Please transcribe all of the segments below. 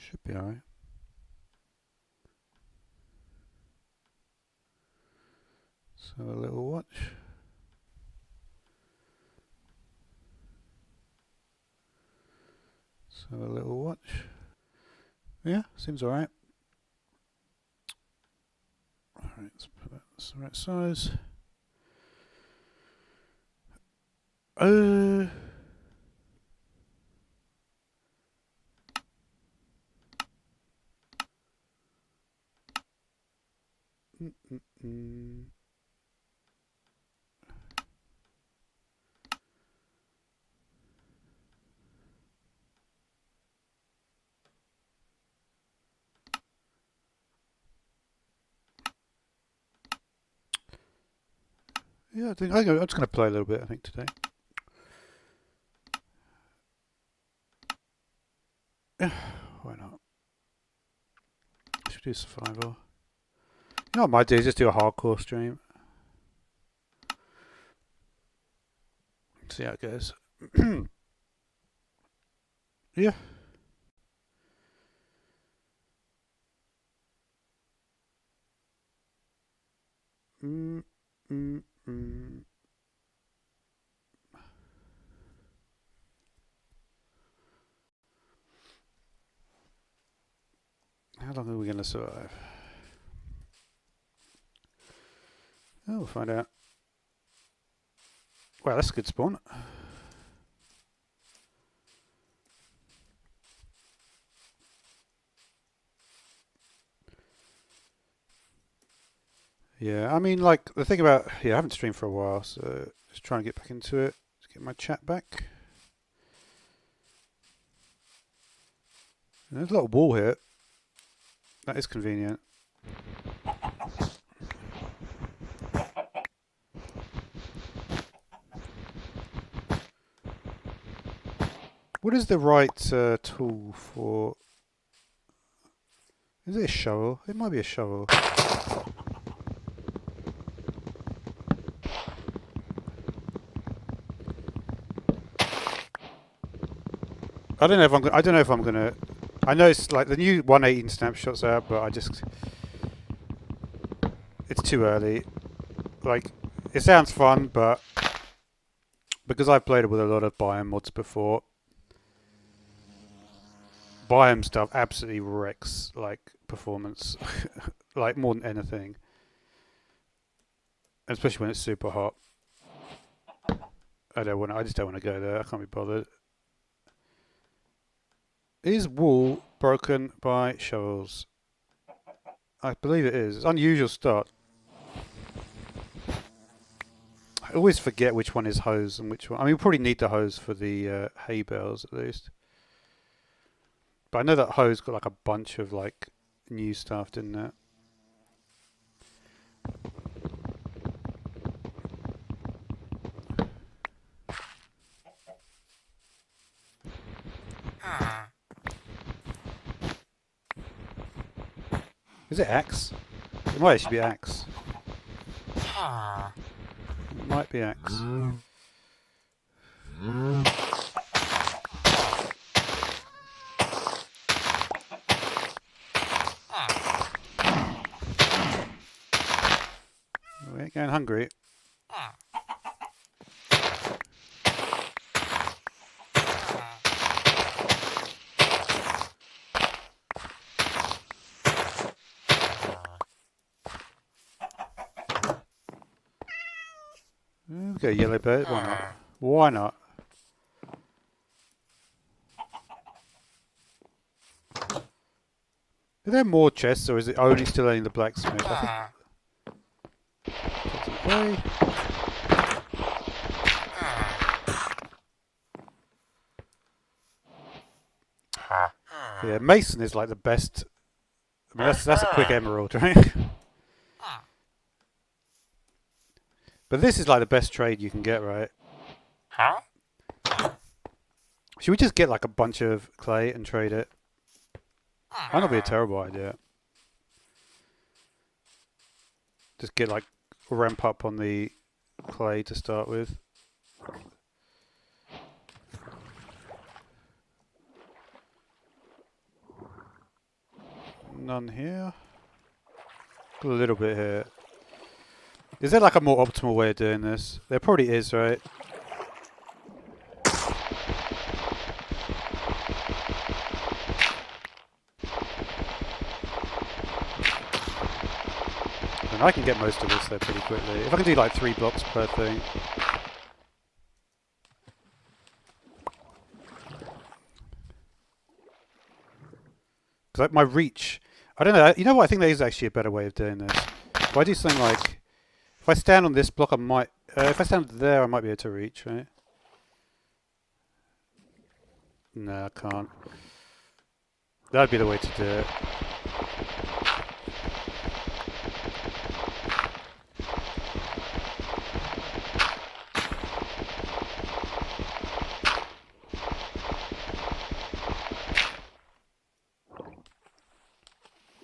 Should be alright. So a little watch. So a little watch. Yeah, seems alright. Alright, let's put that the right size. Mm, mm, mm. Yeah, I'm just going to play a little bit, I think, today. Yeah, why not? Should do survival. You know what I might do is just do a hardcore stream. See how it goes. Yeah. Mm, mm, mm. How long are we going to survive? Oh, we'll find out. Well, that's a good spawn. Yeah, I mean, like, the thing about... Yeah, I haven't streamed for a while, so just trying to get back into it. Let's get my chat back. There's a lot of wall here. That is convenient. What is the right tool for... Is it a shovel? It might be a shovel. I don't know if I'm. I don't know if I'm gonna. I know it's like the new 118 snapshots out, but I just. It's too early. Like, it sounds fun, but because I've played it with a lot of biome mods before, biome stuff absolutely wrecks like performance, like more than anything. Especially when it's super hot. I don't want. I just don't want to go there. I can't be bothered. Is wool broken by shovels? I believe it is. It's an unusual start. I always forget which one is hose and which one. I mean, we probably need the hose for the hay bales at least. But I know that hose got like a bunch of like new stuff, didn't it? Is it axe? It might actually be axe. It might be axe. We ain't going hungry. Okay, yellow bird. Why not? Why not? Are there more chests, or is it only still only the blacksmith? I think. Okay. Yeah, Mason is like the best. I mean, that's a quick emerald, right? But this is like the best trade you can get, right? Should we just get like a bunch of clay and trade it? Might not be a terrible idea. Just get like ramp up on the clay to start with. None here. A little bit here. Is there like a more optimal way of doing this? There probably is, right? And I can get most of this there pretty quickly. If I can do like 3 blocks per thing. Because like my reach, I don't know, you know what, I think there is actually a better way of doing this. If I do something like, if I stand on this block I might, if I stand there I might be able to reach, right? No, I can't. That'd be the way to do it.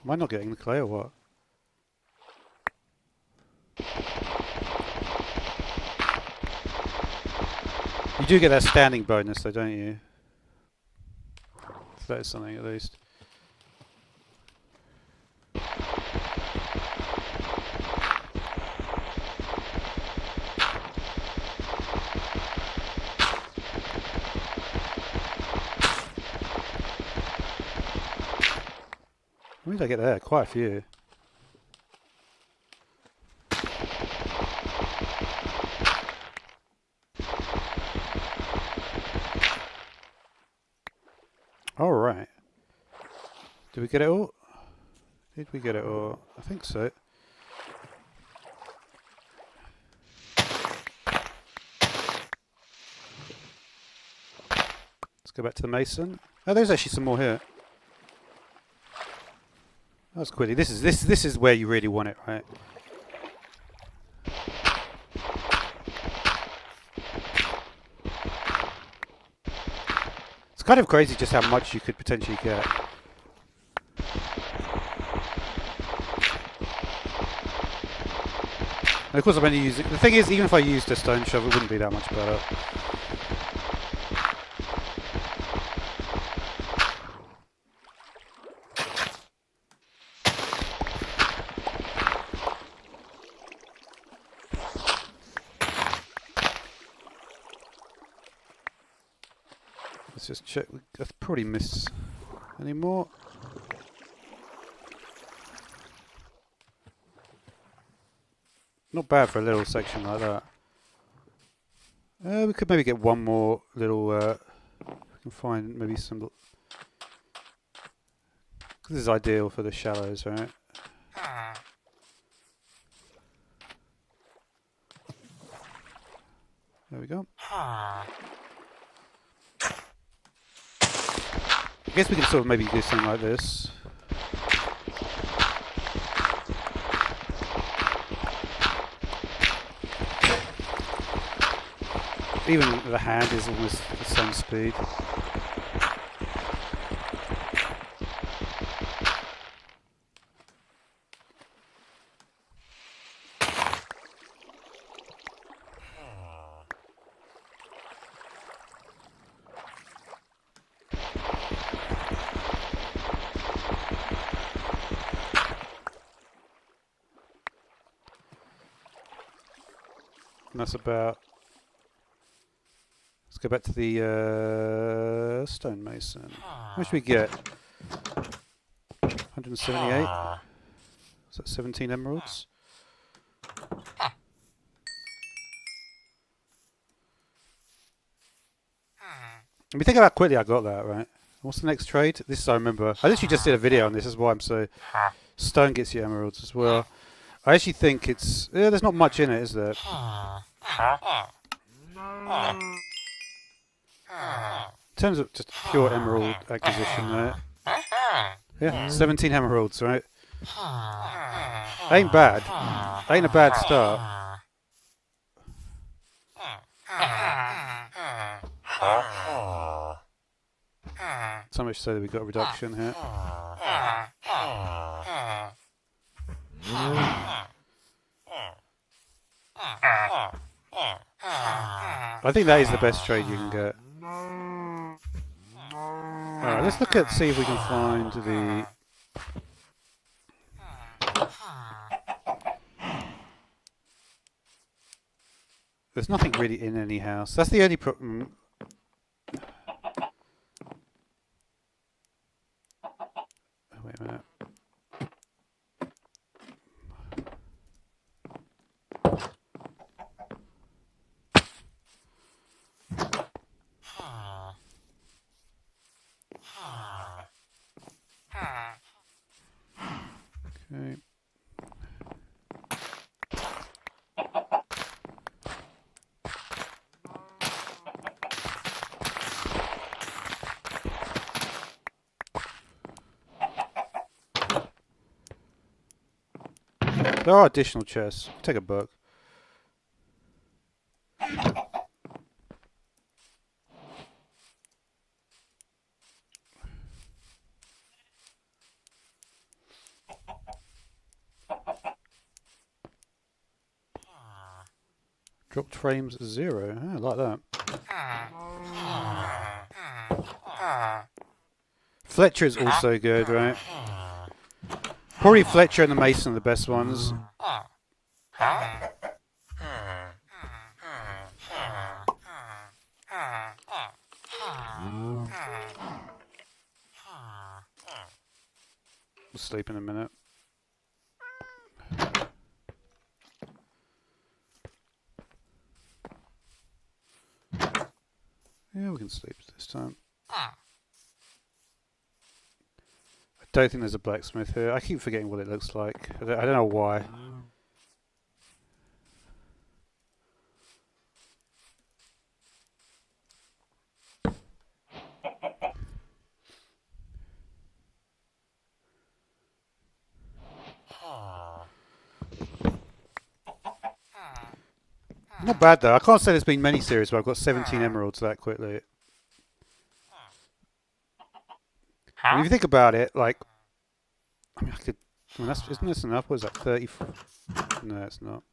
Am I not getting the clay or what? You do get that standing bonus though, don't you? So that is something at least. How many did I get there? Quite a few. Alright. Did we get it all? Did we get it all? I think so. Let's go back to the mason. Oh, there's actually some more here. That's quickly. This is where you really want it, right? It's kind of crazy just how much you could potentially get. And of course I'm only using... The thing is, even if I used a stone shovel, it wouldn't be that much better. Let's just check. I've probably missed any more. Not bad for a little section like that. We could maybe get one more little. We can find maybe some. This is ideal for the shallows, right? There we go. I guess we can sort of maybe do something like this. Even the hand is almost the same speed. And that's about... Let's go back to the stonemason. How much do we get? 178? Is that 17 emeralds? Let me think about how quickly I got that, right? What's the next trade? This is, I remember. I literally just did a video on this, is why I'm so... Stone gets you emeralds as well. I actually think it's... Yeah, there's not much in it, is there? In terms of just pure emerald acquisition there. Yeah, 17 emeralds, right? Ain't bad. Ain't a bad start. So much so that we got a reduction here. I think that is the best trade you can get. Alright, let's look at, see if we can find the There's nothing really in any house. That's the only problem. Wait a minute. Okay. There are additional chests. Take a book. Dropped frames 0. I like that. Fletcher is also good, right? Probably Fletcher and the Mason are the best ones. We'll sleep in a minute. Yeah, we can sleep this time. I don't think there's a blacksmith here. I keep forgetting what it looks like. I don't know why. Not bad though. I can't say there's been many series where I've got 17 emeralds that quickly. I mean, if you think about it, like, I mean, isn't this enough? What is that, 30? No, it's not.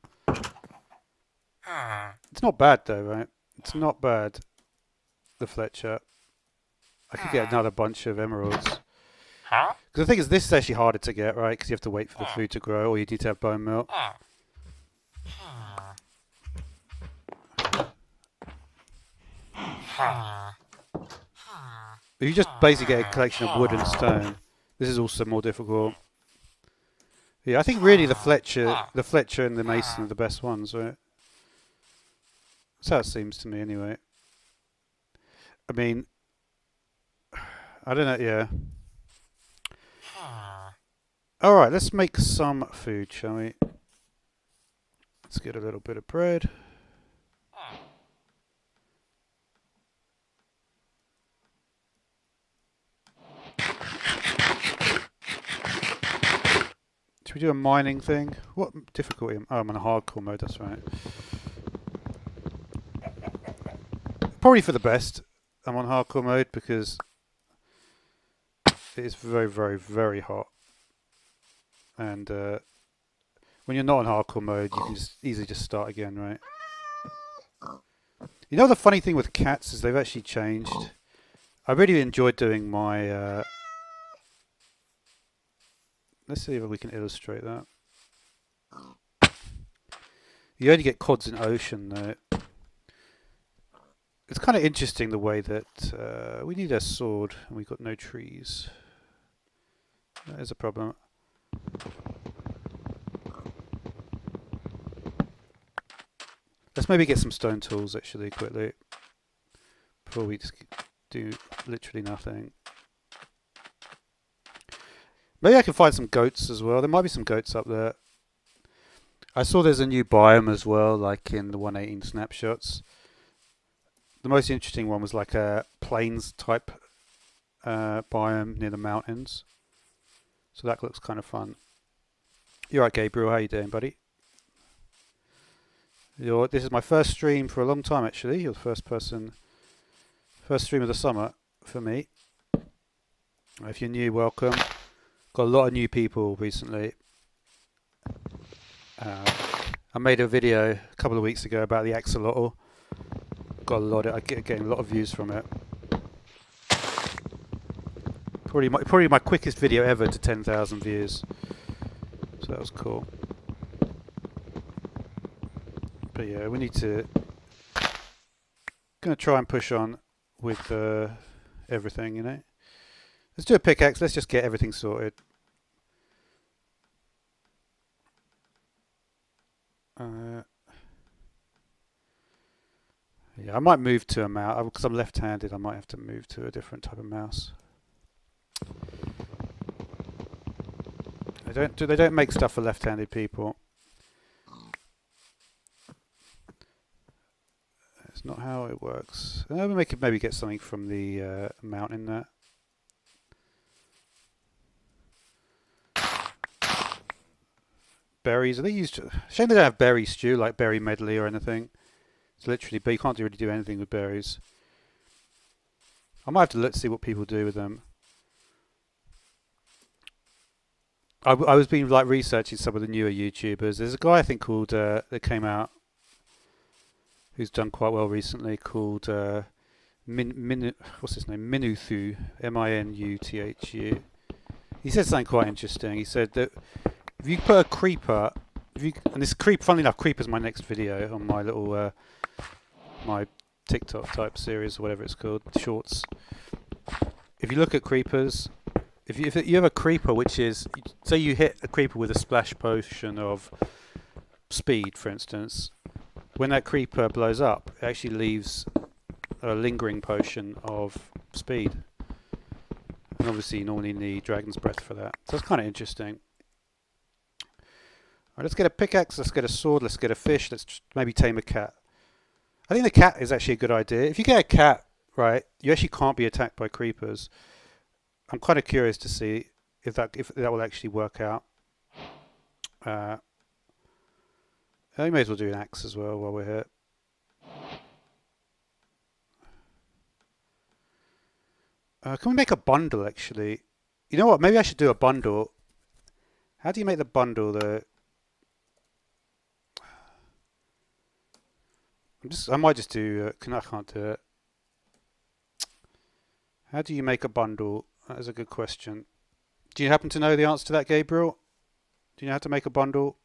It's not bad though, right? It's not bad. The Fletcher. I could get another bunch of emeralds. Because the thing is, this is actually harder to get, right? Because you have to wait for the food to grow, or you need to have bone meal. If you just basically get a collection of wood and stone, this is also more difficult. Yeah, I think really the Fletcher and the Mason are the best ones, right? That's how it seems to me, anyway. I mean, I don't know. Yeah. All right, let's make some food, shall we? Let's get a little bit of bread. Should we do a mining thing? What difficulty? Oh, I'm on a hardcore mode, that's right. Probably for the best. I'm on hardcore mode because it is very, very, very hot. And when you're not on hardcore mode, you can just easily just start again, right? You know the funny thing with cats is they've actually changed. I really enjoyed doing my... let's see if we can illustrate that. You only get cods in ocean though. It's kind of interesting the way that we need a sword and we've got no trees. That is a problem. Let's maybe get some stone tools actually quickly before we just do literally nothing. Maybe I can find some goats as well. There might be some goats up there. I saw there's a new biome as well, like in the 118 snapshots. The most interesting one was like a plains type biome near the mountains. So that looks kind of fun. You're right, Gabriel. How you doing, buddy? This is my first stream for a long time, actually. You're the first stream of the summer for me. If you're new, welcome. Got a lot of new people recently. I made a video a couple of weeks ago about the axolotl. Got a lot. I'm getting a lot of views from it. Probably my quickest video ever to 10,000 views. So that was cool. But yeah, we need to going to try and push on with everything, you know. Let's do a pickaxe. Let's just get everything sorted. Yeah, I might move to a mouse because I'm left-handed. I might have to move to a different type of mouse. They don't make stuff for left-handed people. That's not how it works. We could maybe get something from the mountain there. Berries, are they used to... Shame they don't have berry stew, like berry medley or anything. It's literally, but you can't really do anything with berries. I might have to see what people do with them. I was being like researching some of the newer YouTubers. There's a guy I think called that came out who's done quite well recently called what's his name? Minuthu, Minuthu. He said something quite interesting. He said that if you put a creeper, and this funnily enough, creeper's my next video on my little my TikTok type series or whatever it's called, shorts. If you look at creepers, if you have a creeper which is, say you hit a creeper with a splash potion of speed, for instance, when that creeper blows up, it actually leaves a lingering potion of speed. And obviously you normally need Dragon's Breath for that. So it's kind of interesting. Alright, let's get a pickaxe, let's get a sword, let's get a fish, let's maybe tame a cat. I think the cat is actually a good idea. If you get a cat, right, you actually can't be attacked by creepers. I'm kind of curious to see if that will actually work out. We may as well do an axe as well while we're here. Can we make a bundle actually? You know what? Maybe I should do a bundle. How do you make the bundle though? I might just do. I can't do it. How do you make a bundle? That is a good question. Do you happen to know the answer to that, Gabriel? Do you know how to make a bundle?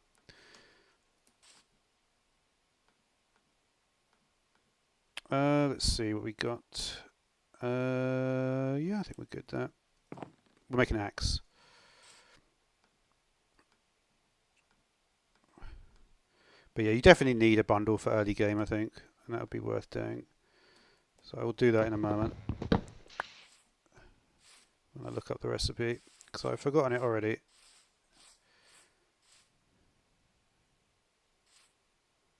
Let's see what we got. Yeah, I think we're good there. We'll make an axe. But yeah, you definitely need a bundle for early game, I think, and that would be worth doing. So I will do that in a moment when I look up the recipe, because I've forgotten it already.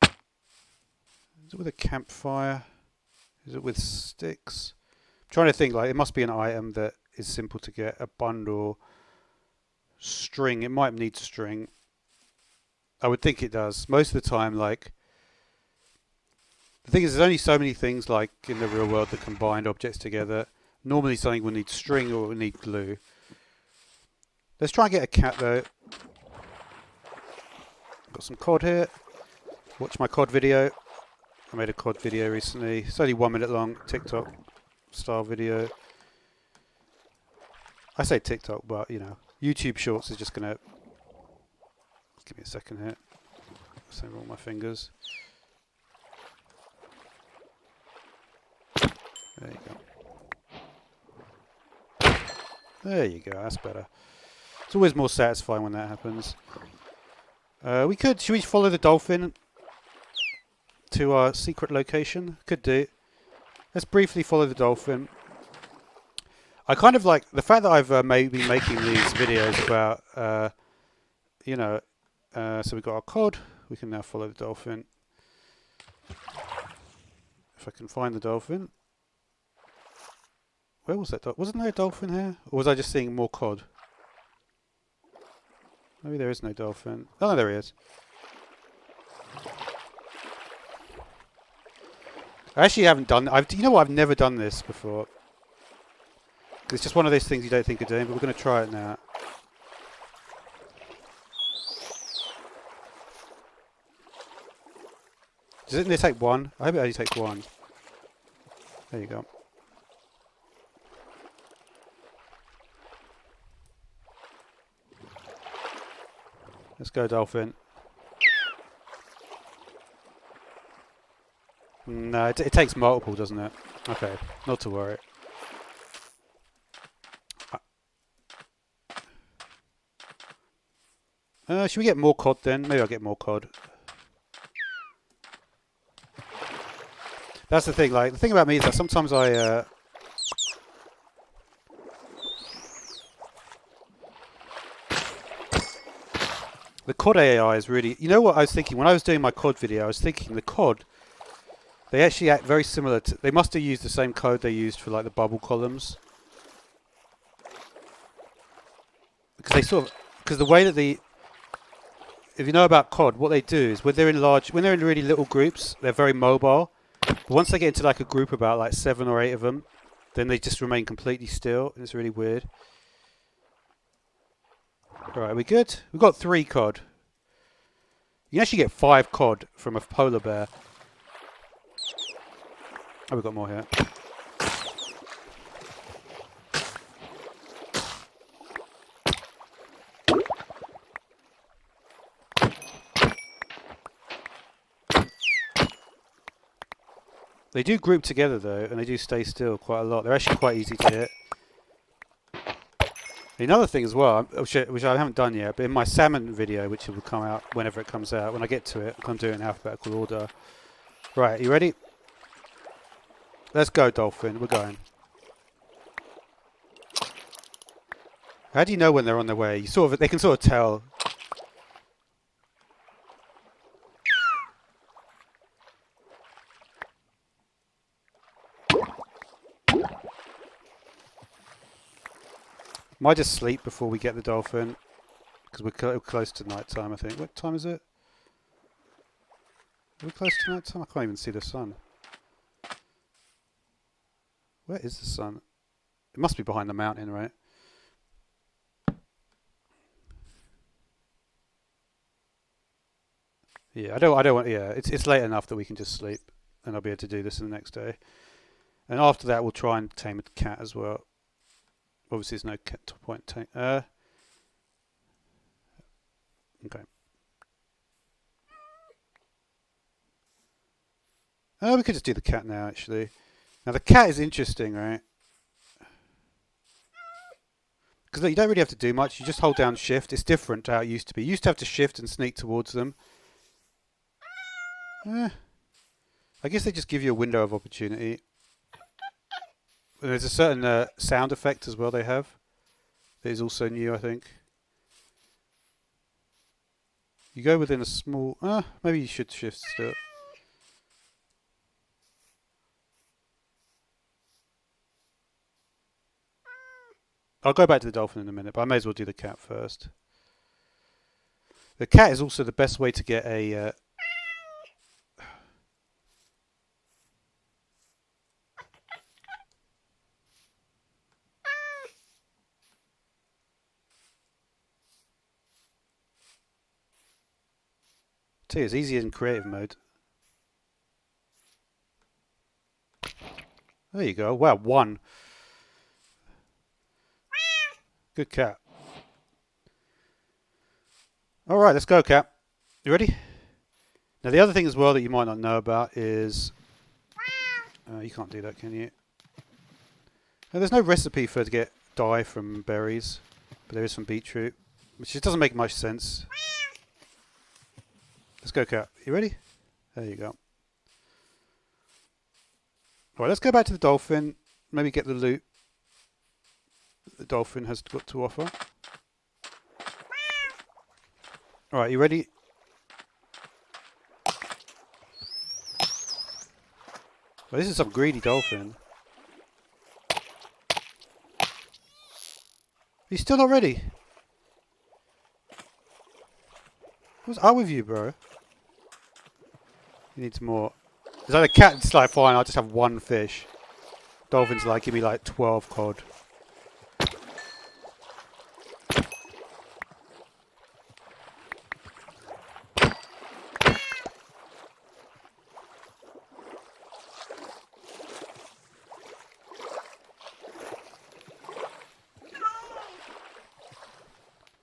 Is it with a campfire? Is it with sticks? I'm trying to think, like, it must be an item that is simple to get. A bundle. String. It might need string. I would think it does. Most of the time, like, the thing is, there's only so many things, like, in the real world that can bind objects together. Normally something will need string or will need glue. Let's try and get a cat, though. Got some cod here. Watch my cod video. I made a cod video recently. It's only 1 minute long, TikTok style video. I say TikTok, but, you know, YouTube Shorts is just going to... Give me a second here. Save all my fingers. There you go. There you go, that's better. It's always more satisfying when that happens. Should we follow the dolphin to our secret location? Could do. Let's briefly follow the dolphin. I kind of like the fact that I've been making these videos about, you know, so we've got our cod. We can now follow the dolphin. If I can find the dolphin. Where was that? Wasn't there a dolphin here? Or was I just seeing more cod? Maybe there is no dolphin. Oh, no, there he is. I actually haven't done... you know what? I've never done this before. It's just one of those things you don't think of doing, but we're going to try it now. Does it only take one? I hope it only takes one. There you go. Let's go, dolphin. No, it takes multiple, doesn't it? Okay, not to worry. Should we get more cod then? Maybe I'll get more cod. That's the thing. Like the thing about me is that sometimes I. The COD AI is really. You know what I was thinking when I was doing my COD video? I was thinking the COD. They actually act very similar to. They must have used the same code they used for like the bubble columns. Because they sort of. Because the way that the. If you know about COD, what they do is when they're in really little groups, they're very mobile. But once they get into like a group about like 7 or 8 of them, then they just remain completely still, and it's really weird. Alright, are we good? We've got 3 cod. You can actually get 5 cod from a polar bear. Oh, we've got more here. They do group together though, and they do stay still quite a lot. They're actually quite easy to hit. Another thing as well, which I haven't done yet, but in my salmon video, which will come out whenever it comes out, when I get to it, I'm doing it in alphabetical order. Right, you ready? Let's go, dolphin. We're going. How do you know when they're on their way? They can sort of tell. Might just sleep before we get the dolphin, because we're close to night time, I think. What time is it? Are we close to night time? I can't even see the sun. Where is the sun? It must be behind the mountain, right? Yeah, I don't want. Yeah, it's late enough that we can just sleep, and I'll be able to do this in the next day. And after that, we'll try and tame a cat as well. Obviously, there's no point tame. Okay. Oh, we could just do the cat now, actually. Now, the cat is interesting, right? Because you don't really have to do much. You just hold down shift. It's different to how it used to be. You used to have to shift and sneak towards them. I guess they just give you a window of opportunity. And there's a certain sound effect as well they have. That is also new, I think. You go within a small... maybe you should shift still. I'll go back to the dolphin in a minute, but I may as well do the cat first. The cat is also the best way to get a... It's easier in creative mode. There you go. Wow, 1. Good cat. Alright, let's go, cat. You ready? Now, the other thing as well that you might not know about is... you can't do that, can you? Now, there's no recipe for to get dye from berries, but there is from beetroot, which just doesn't make much sense. Let's go, cat. You ready? There you go. Alright, let's go back to the dolphin. Maybe get the loot the dolphin has got to offer. Alright, you ready? Well, this is some greedy dolphin. He's still not ready. What's up with you, bro? He needs more. Is that a cat? It's like, fine, I'll just have 1 fish. Dolphin's like, give me like 12 cod.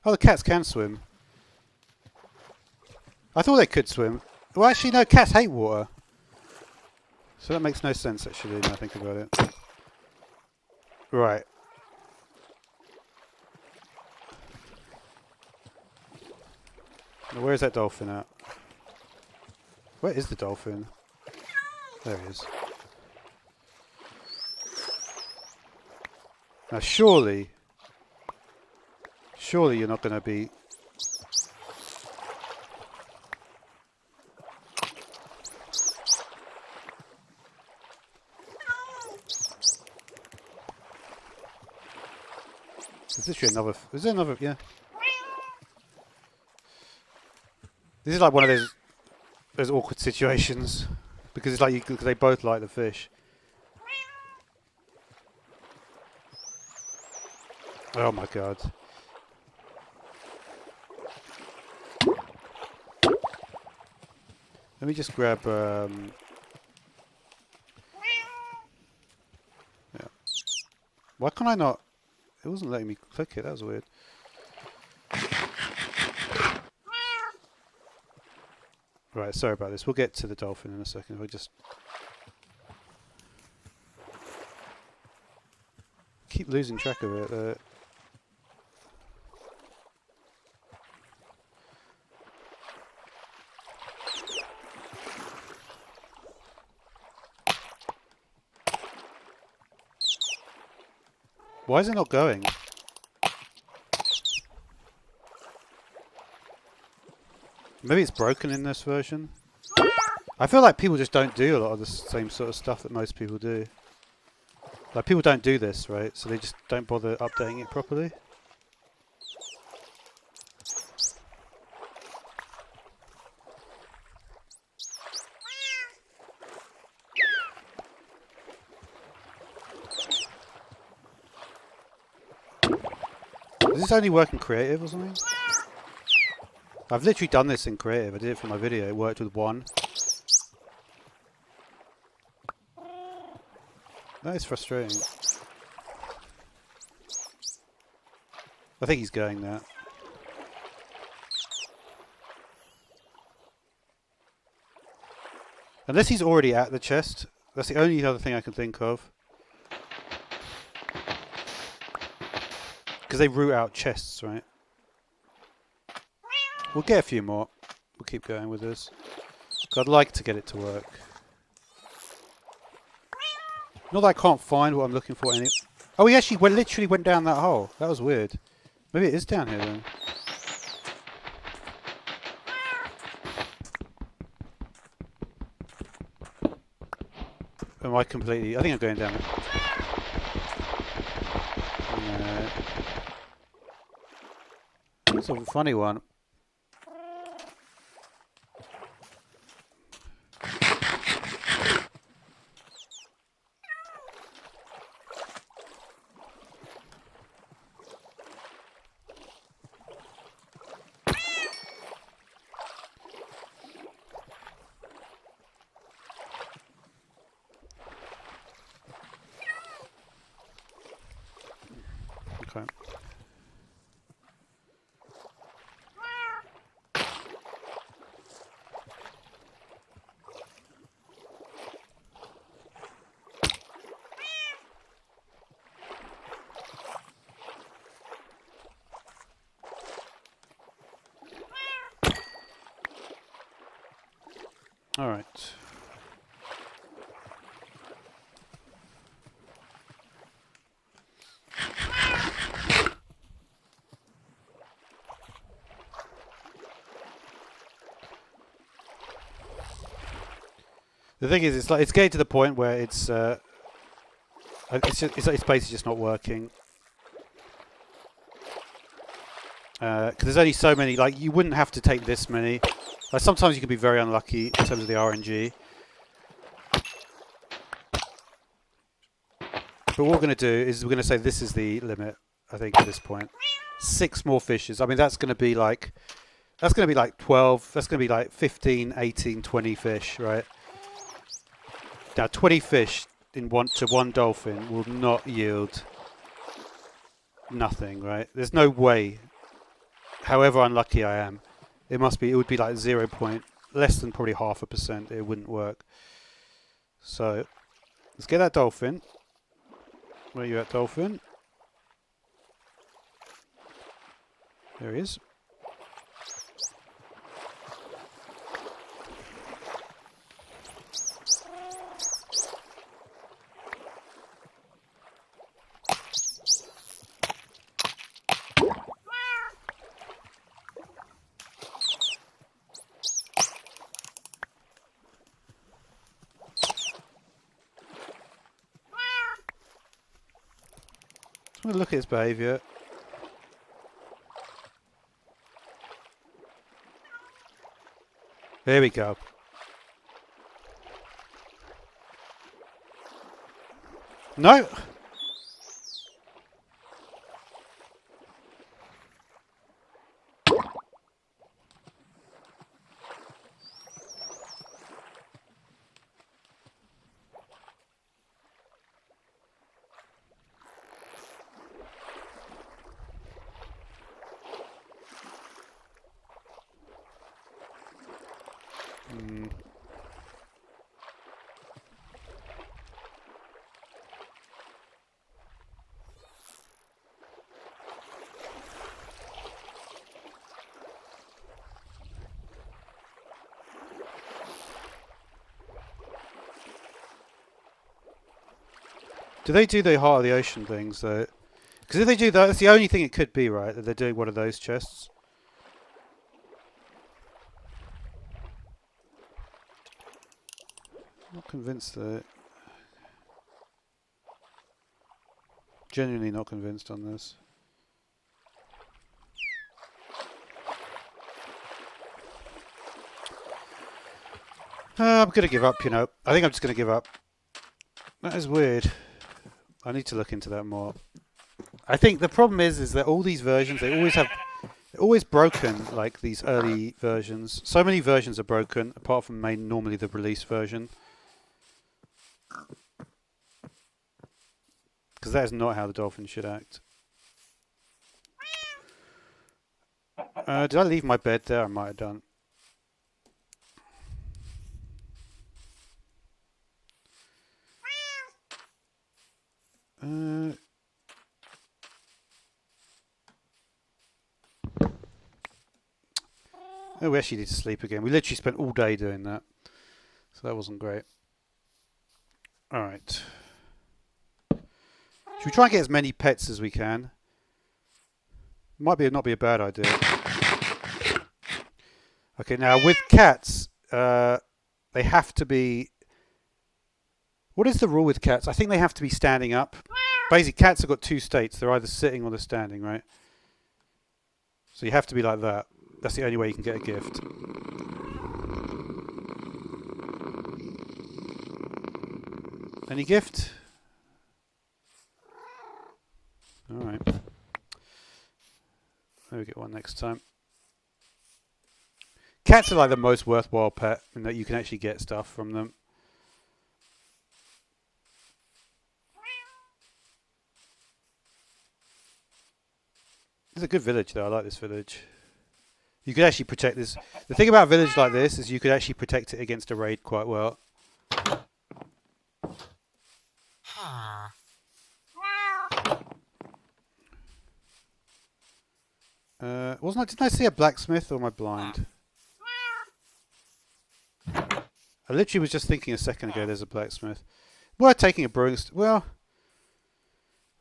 Oh, the cats can swim. I thought they could swim. Well, actually, no, cats hate water. So that makes no sense actually, now I think about it. Right. Now where's that dolphin at? Where is the dolphin? There he is. Now surely you're not going to be... Is literally another... Is there another... Yeah. This is like one of those awkward situations. Because it's like because they both like the fish. Oh my god. Let me just grab... Yeah. Why can't I not... It wasn't letting me click it, that was weird. Right, sorry about this. We'll get to the dolphin in a second. We'll just... keep losing track of it. Why is it not going? Maybe it's broken in this version. I feel like people just don't do a lot of the same sort of stuff that most people do. Like people don't do this, right? So they just don't bother updating it properly. Does this only work in creative or something? I've literally done this in creative. I did it for my video. It worked with one. That is frustrating. I think he's going there. Unless he's already at the chest. That's the only other thing I can think of. Because they root out chests, right? We'll get a few more. We'll keep going with this. I'd like to get it to work. Not that I can't find what I'm looking for. Oh, he actually literally went down that hole. That was weird. Maybe it is down here then. Am I completely... I think I'm going down it. It's a funny one. Okay. All right. The thing is, it's getting to the point where it's basically just not working. Because there's only so many. Like you wouldn't have to take this many. Like sometimes you can be very unlucky in terms of the RNG. But what we're going to do is we're going to say this is the limit. I think at this point, 6 more fishes. I mean that's going to be like 12. That's going to be like 15, 18, 20 fish, right? Now 20 fish in one dolphin will not yield nothing, right? There's no way. However unlucky I am, it would be like 0. Less than probably 0.5%. It wouldn't work. So, let's get that dolphin. Where are you at, dolphin? There he is. Just want to look at his behaviour. There we go. No! Do they do the Heart of the Ocean things though? Because if they do that, that's the only thing it could be, right? That they're doing one of those chests. Not convinced that. Genuinely not convinced on this. I'm gonna give up, you know. I think I'm just gonna give up. That is weird. I need to look into that more. I think the problem is that all these versions, they're always broken, like these early versions. So many versions are broken, apart from normally the release version. Because that is not how the dolphin should act. Did I leave my bed there? I might have done. Oh, we actually need to sleep again. We literally spent all day doing that. So that wasn't great. Alright. Should we try and get as many pets as we can? Might not be a bad idea. Okay, now with cats, they have to be... What is the rule with cats? I think they have to be standing up. Basically, cats have got two states. They're either sitting or they're standing, right? So you have to be like that. That's the only way you can get a gift. Any gift? Alright. Maybe get one next time. Cats are like the most worthwhile pet in that you can actually get stuff from them. It's a good village though, I like this village. You could actually protect this. The thing about a village like this is you could actually protect it against a raid quite well. Didn't I see a blacksmith or am I blind? I literally was just thinking a second ago there's a blacksmith. Worth taking a brewing... Well...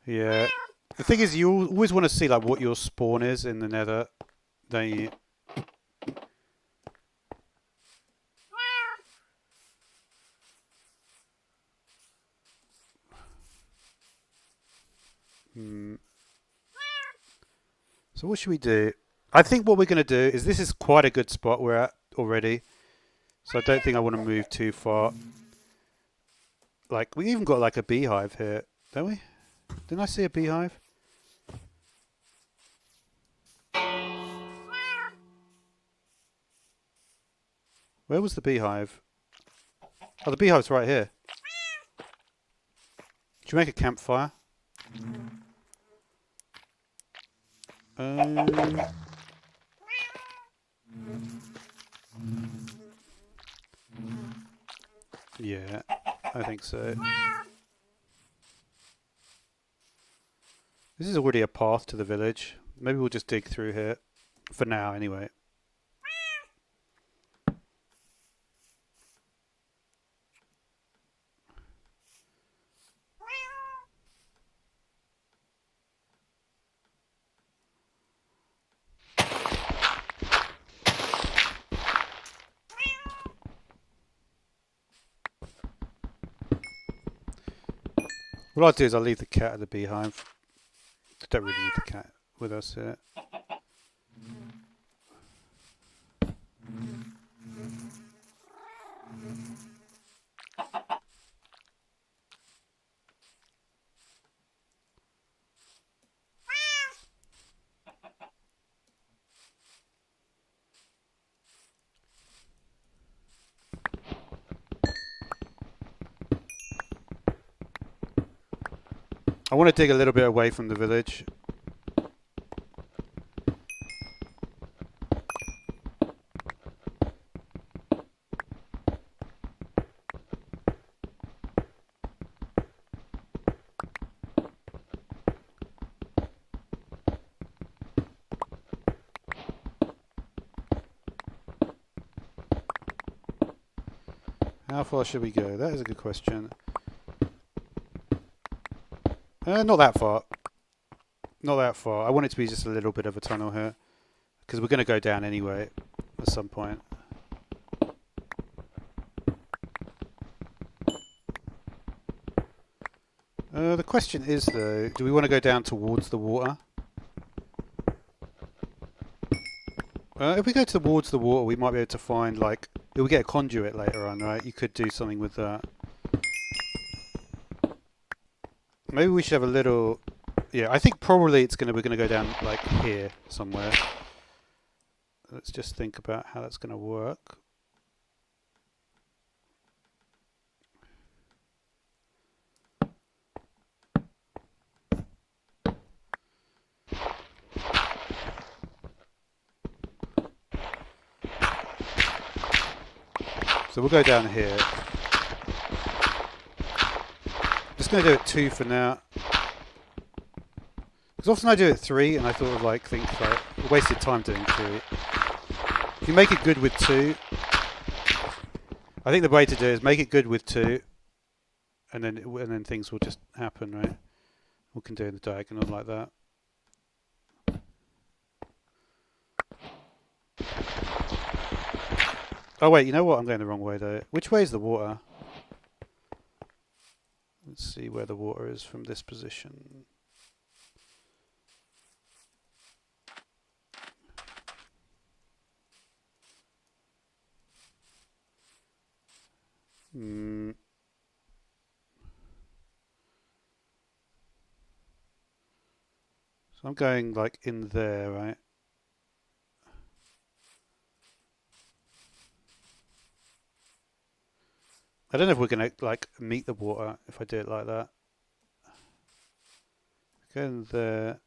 Yeah. The thing is you always want to see like what your spawn is in the nether. Don't you? So what should we do? I think what we're going to do is this is quite a good spot we're at already. So I don't think I want to move too far. Like, we even got like a beehive here, don't we? Didn't I see a beehive? Where was the beehive? Oh, the beehive's right here. Should we make a campfire? Yeah. I think so. This is already a path to the village. Maybe we'll just dig through here. For now, anyway. What I'll do is I'll leave the cat at the beehive. Don't really need the cat with us here. I want to dig a little bit away from the village. How far should we go? That is a good question. Not that far. Not that far. I want it to be just a little bit of a tunnel here. Because we're going to go down anyway at some point. The question is though, do we want to go down towards the water? If we go towards the water, we might be able to find like... We'll get a conduit later on, right? You could do something with that. Maybe we should have a little... Yeah, I think probably we're going to go down like here somewhere. Let's just think about how that's going to work. So we'll go down here. Just going to do it 2 for now. Because often I do it 3 and I thought of like think like wasted time doing 3. If you make it good with 2, I think the way to do it is make it good with 2, and then things will just happen, right? We can do it in the diagonal like that. Oh wait, you know what? I'm going the wrong way though. Which way is the water? Let's see where the water is from this position. So I'm going like in there, right? I don't know if we're going to like meet the water if I do it like that. Go in there.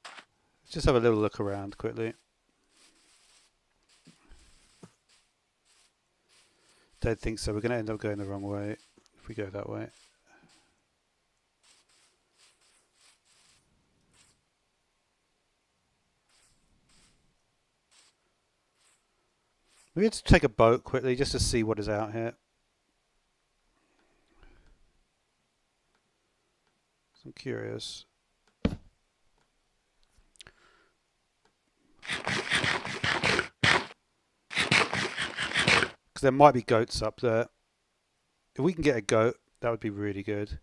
Let's just have a little look around quickly. Don't think so. We're going to end up going the wrong way if we go that way. We have to take a boat quickly just to see what is out here. I'm curious. Because there might be goats up there. If we can get a goat, that would be really good.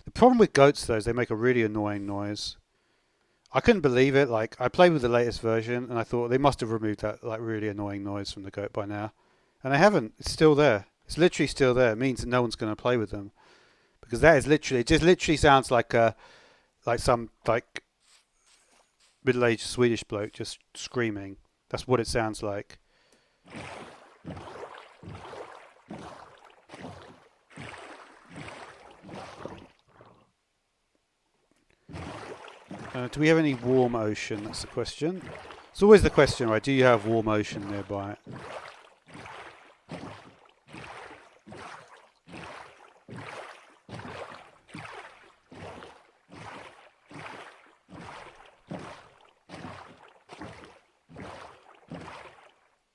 The problem with goats though is they make a really annoying noise. I couldn't believe it. Like, I played with the latest version and I thought they must have removed that like really annoying noise from the goat by now. And they haven't. It's still there. It's literally still there. It means that no one's going to play with them. Because that is literally, it just literally sounds like some like middle-aged Swedish bloke just screaming. That's what it sounds like. Do we have any warm ocean? That's the question. It's always the question, right? Do you have warm ocean nearby?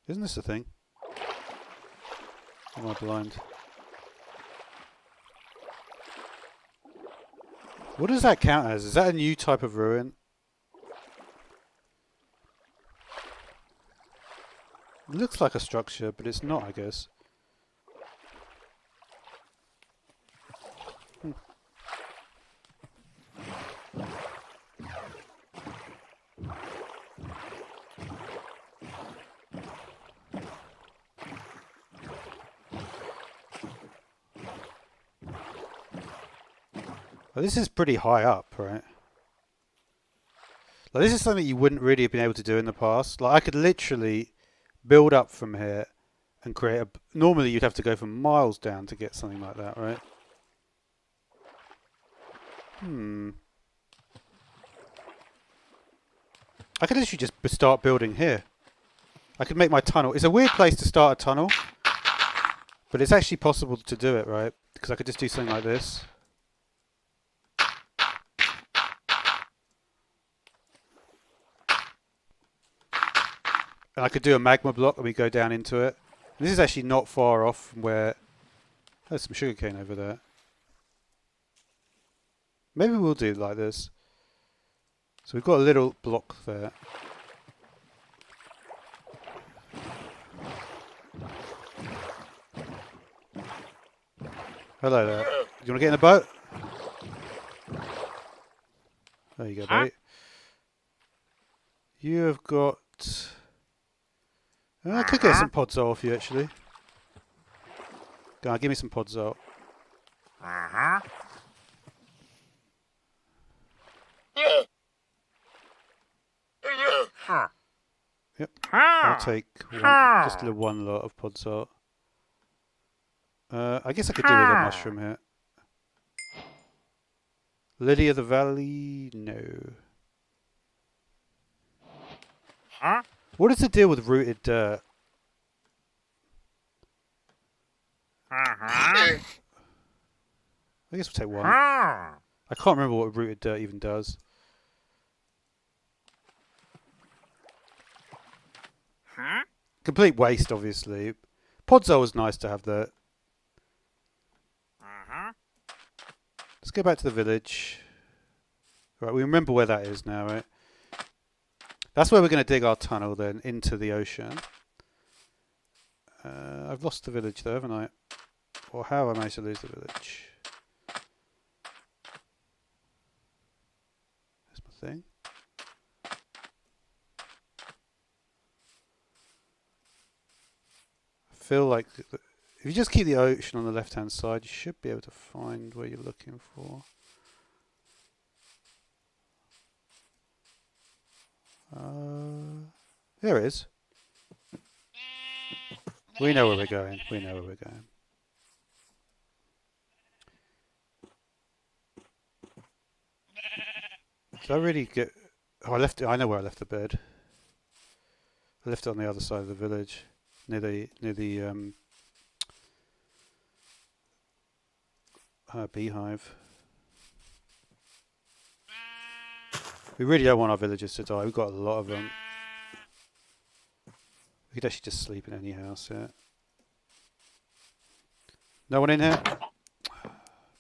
Isn't this a thing? Am I blind? What does that count as? Is that a new type of ruin? It looks like a structure, but it's not, I guess. Well, this is pretty high up, right? Like, this is something you wouldn't really have been able to do in the past. Like, I could literally build up from here and create a... Normally, you'd have to go from miles down to get something like that, right? I could literally just start building here. I could make my tunnel. It's a weird place to start a tunnel, but it's actually possible to do it, right? Because I could just do something like this. And I could do a magma block and we go down into it. And this is actually not far off from where... There's some sugarcane over there. Maybe we'll do it like this. So we've got a little block there. Hello there. Do you want to get in a boat? There you go, buddy. You have got... I could get some podzol off you, actually. Go on, give me some podzol. Yep. I'll take just the one lot of podzol. I guess I could do with a mushroom here. Lily of the Valley? No. What is the deal with rooted dirt? I guess we'll take one. I can't remember what rooted dirt even does. Complete waste, obviously. Podzol was nice to have there. Let's go back to the village. Right, we remember where that is now, right? That's where we're going to dig our tunnel then, into the ocean. I've lost the village though, haven't I? Or how have I managed to lose the village? There's my thing. I feel like if you just keep the ocean on the left hand side, you should be able to find where you're looking for. There it is. We know where we're going. We know where we're going. Did I really get... Oh, I left it. I know where I left the bed. I left it on the other side of the village, near the beehive. We really don't want our villagers to die. We've got a lot of them. We could actually just sleep in any house here. No one in here?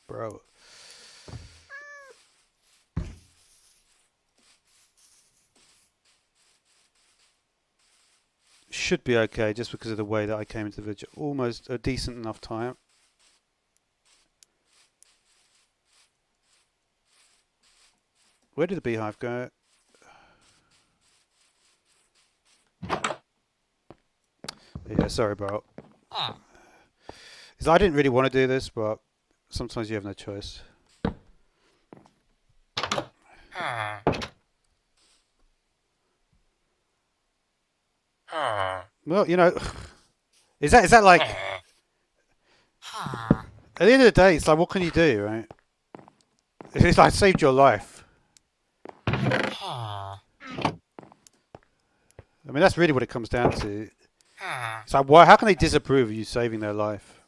Bro. Should be okay just because of the way that I came into the village. Almost a decent enough time. Where did the beehive go? Yeah, sorry, bro. I didn't really want to do this, but sometimes you have no choice. Well, you know, is that like? At the end of the day, it's like, what can you do, right? It's like saved your life. I mean, that's really what it comes down to. It's like, why? How can they disapprove of you saving their life?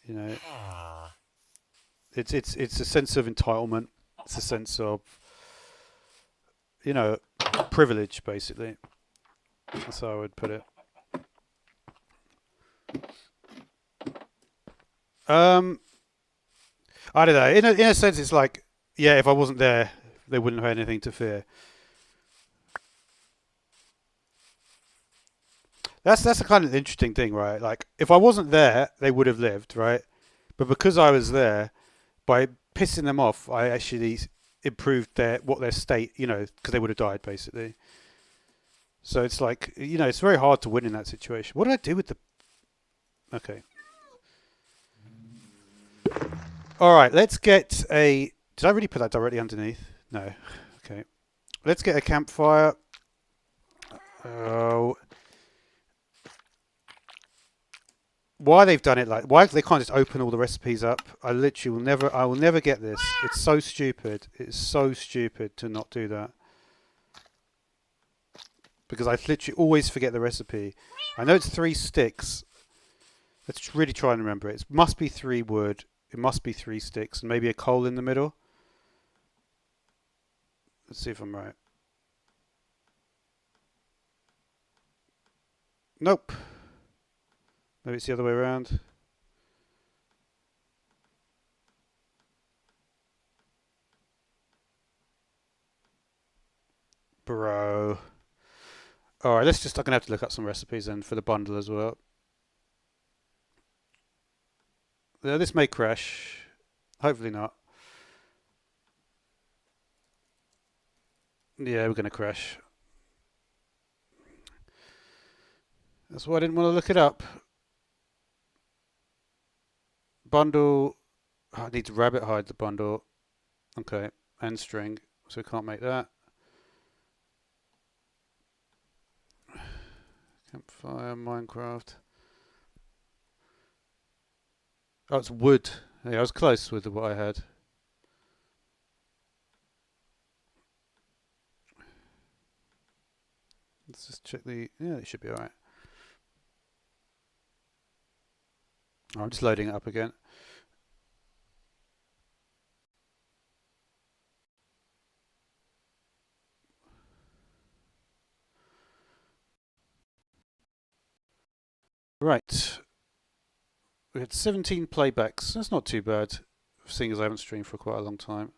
You know, it's a sense of entitlement. It's a sense of, you know, privilege, basically. That's how I would put it. I don't know. In a sense, it's like, yeah, if I wasn't there, they wouldn't have anything to fear. That's a kind of interesting thing, right? Like, if I wasn't there, they would have lived, right? But because I was there, by pissing them off, I actually improved their state, because they would have died basically. So it's like, it's very hard to win in that situation. What did I do with the? Okay. All right. Let's get a. Did I really put that directly underneath? No. Okay. Let's get a campfire. Oh. Why they've done it why they can't just open all the recipes up? I will never get this. It's so stupid. It's so stupid to not do that. Because I literally always forget the recipe. I know it's 3 sticks. Let's really try and remember it. It must be 3 wood. It must be 3 sticks and maybe a coal in the middle. Let's see if I'm right. Nope. Maybe it's the other way around. Bro. Alright, I'm going to have to look up some recipes then for the bundle as well. Yeah, this may crash. Hopefully not. Yeah, we're going to crash. That's why I didn't want to look it up. Bundle. Oh, I need to rabbit hide the bundle. Okay, and string. So we can't make that. Campfire, Minecraft. Oh, it's wood. Yeah, I was close with what I had. Let's just check the. Yeah, it should be alright. I'm just loading it up again. Right. We had 17 playbacks. That's not too bad, seeing as I haven't streamed for quite a long time.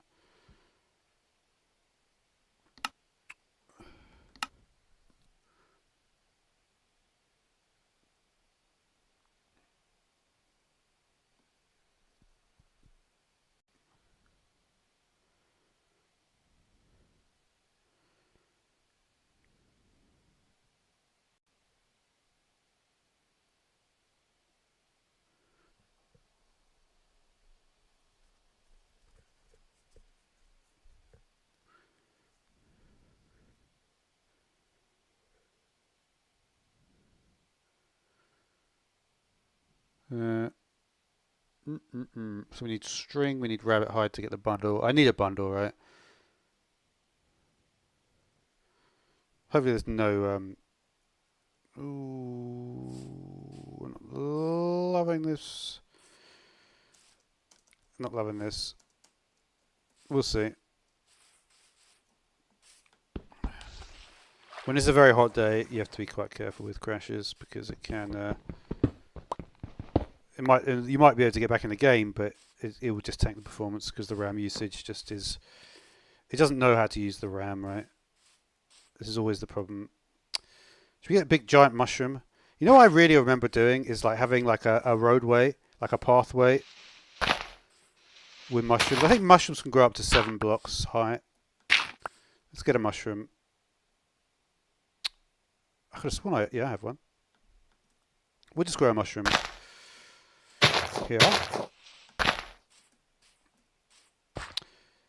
So we need string, we need rabbit hide to get the bundle. I need a bundle, right? Hopefully there's no... Ooh, I'm not loving this. Not loving this. We'll see. When it's a very hot day, you have to be quite careful with crashes because it can... you might be able to get back in the game, but it will just tank the performance because the RAM usage just is. It doesn't know how to use the RAM, right? This is always the problem. Should we get a big giant mushroom? You know what I really remember doing is like having like a roadway, like a pathway with mushrooms. I think mushrooms can grow up to 7 blocks high. Let's get a mushroom. I could have sworn I have one. We'll just grow a mushroom. Here.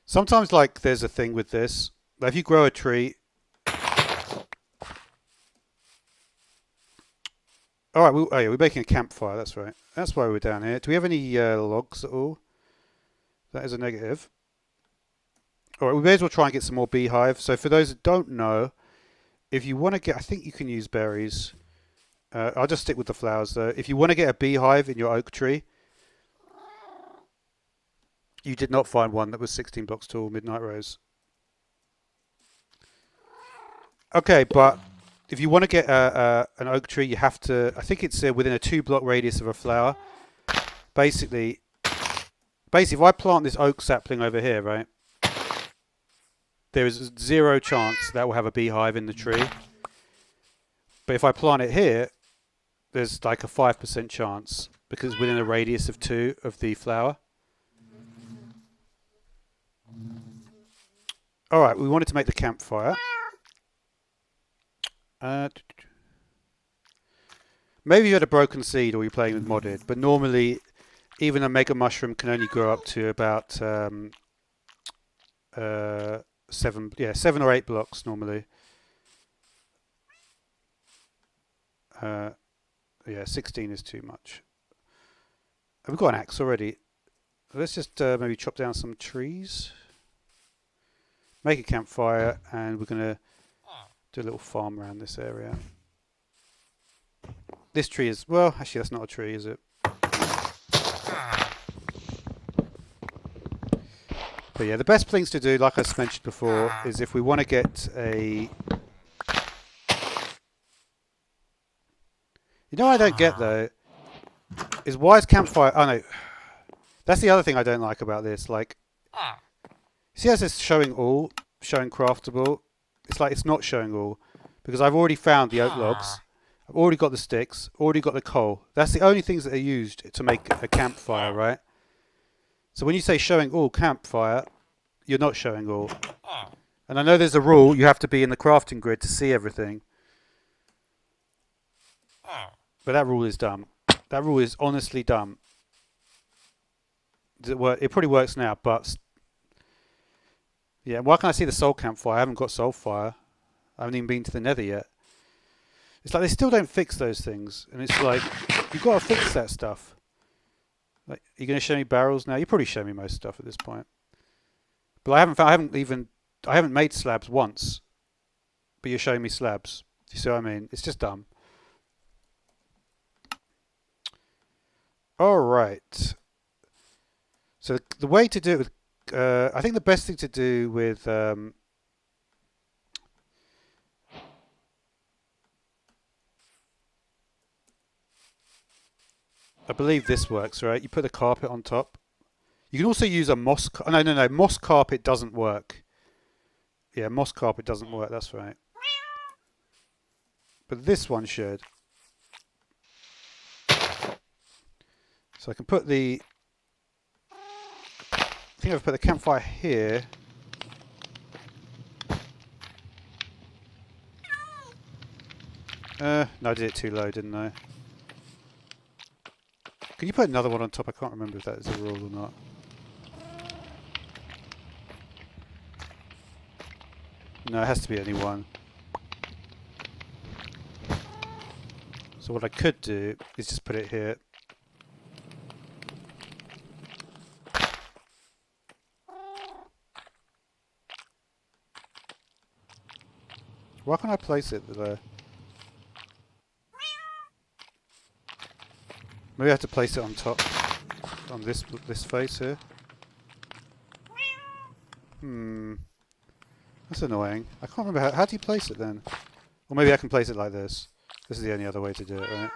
Sometimes, like, there's a thing with this. Like, if you grow a tree. All right, we're making a campfire. That's right. That's why we're down here. Do we have any logs at all? That is a negative. All right, we may as well try and get some more beehive. So, for those that don't know, if you want to get, I think you can use berries. I'll just stick with the flowers though. If you want to get a beehive in your oak tree. You did not find one that was 16 blocks tall, Midnight Rose. Okay, but if you want to get an oak tree, you have to. I think it's within a 2-block radius of a flower. Basically, if I plant this oak sapling over here, right, there is 0 chance that will have a beehive in the tree. But if I plant it here, there's like a 5% chance because it's within a radius of 2 of the flower. All right, we wanted to make the campfire. Maybe you had a broken seed or you're playing with modded, but normally even a mega mushroom can only grow up to about 7 or 8 blocks normally. Yeah, 16 is too much. We've got an axe already. Let's just maybe chop down some trees, make a campfire, and we're going to do a little farm around this area. This tree is, well, actually that's not a tree, is it? But yeah, the best things to do, like I mentioned before, is if we want to get a... You know what I don't get though, is why is campfire... Oh no, that's the other thing I don't like about this. Like, see how it says showing all, showing craftable? It's like it's not showing all, because I've already found the oak logs, I've already got the sticks, already got the coal. That's the only things that are used to make a campfire, right? So when you say showing all campfire, you're not showing all. And I know there's a rule, you have to be in the crafting grid to see everything. But that rule is dumb. That rule is honestly dumb. Does it work? It probably works now, but... Yeah, why can't I see the soul campfire? I haven't got soul fire. I haven't even been to the nether yet. It's like they still don't fix those things. And it's like, you've got to fix that stuff. Like, are you going to show me barrels now? You probably show me most stuff at this point. But I haven't made slabs once. But you're showing me slabs. Do you see what I mean? It's just dumb. Alright. So the way to do it with... I think the best thing to do with... I believe this works, right? You put the carpet on top. You can also use a moss... No. Moss carpet doesn't work. Yeah, moss carpet doesn't work. That's right. But this one should. So I can put the... I think I've put the campfire here. No, I did it too low, didn't I? Can you put another one on top? I can't remember if that is a rule or not. No, it has to be only one. So what I could do is just put it here. Why can't I place it there? Maybe I have to place it on top, on this face here. That's annoying. I can't remember how do you place it then? Or maybe I can place it like this. This is the only other way to do it, right?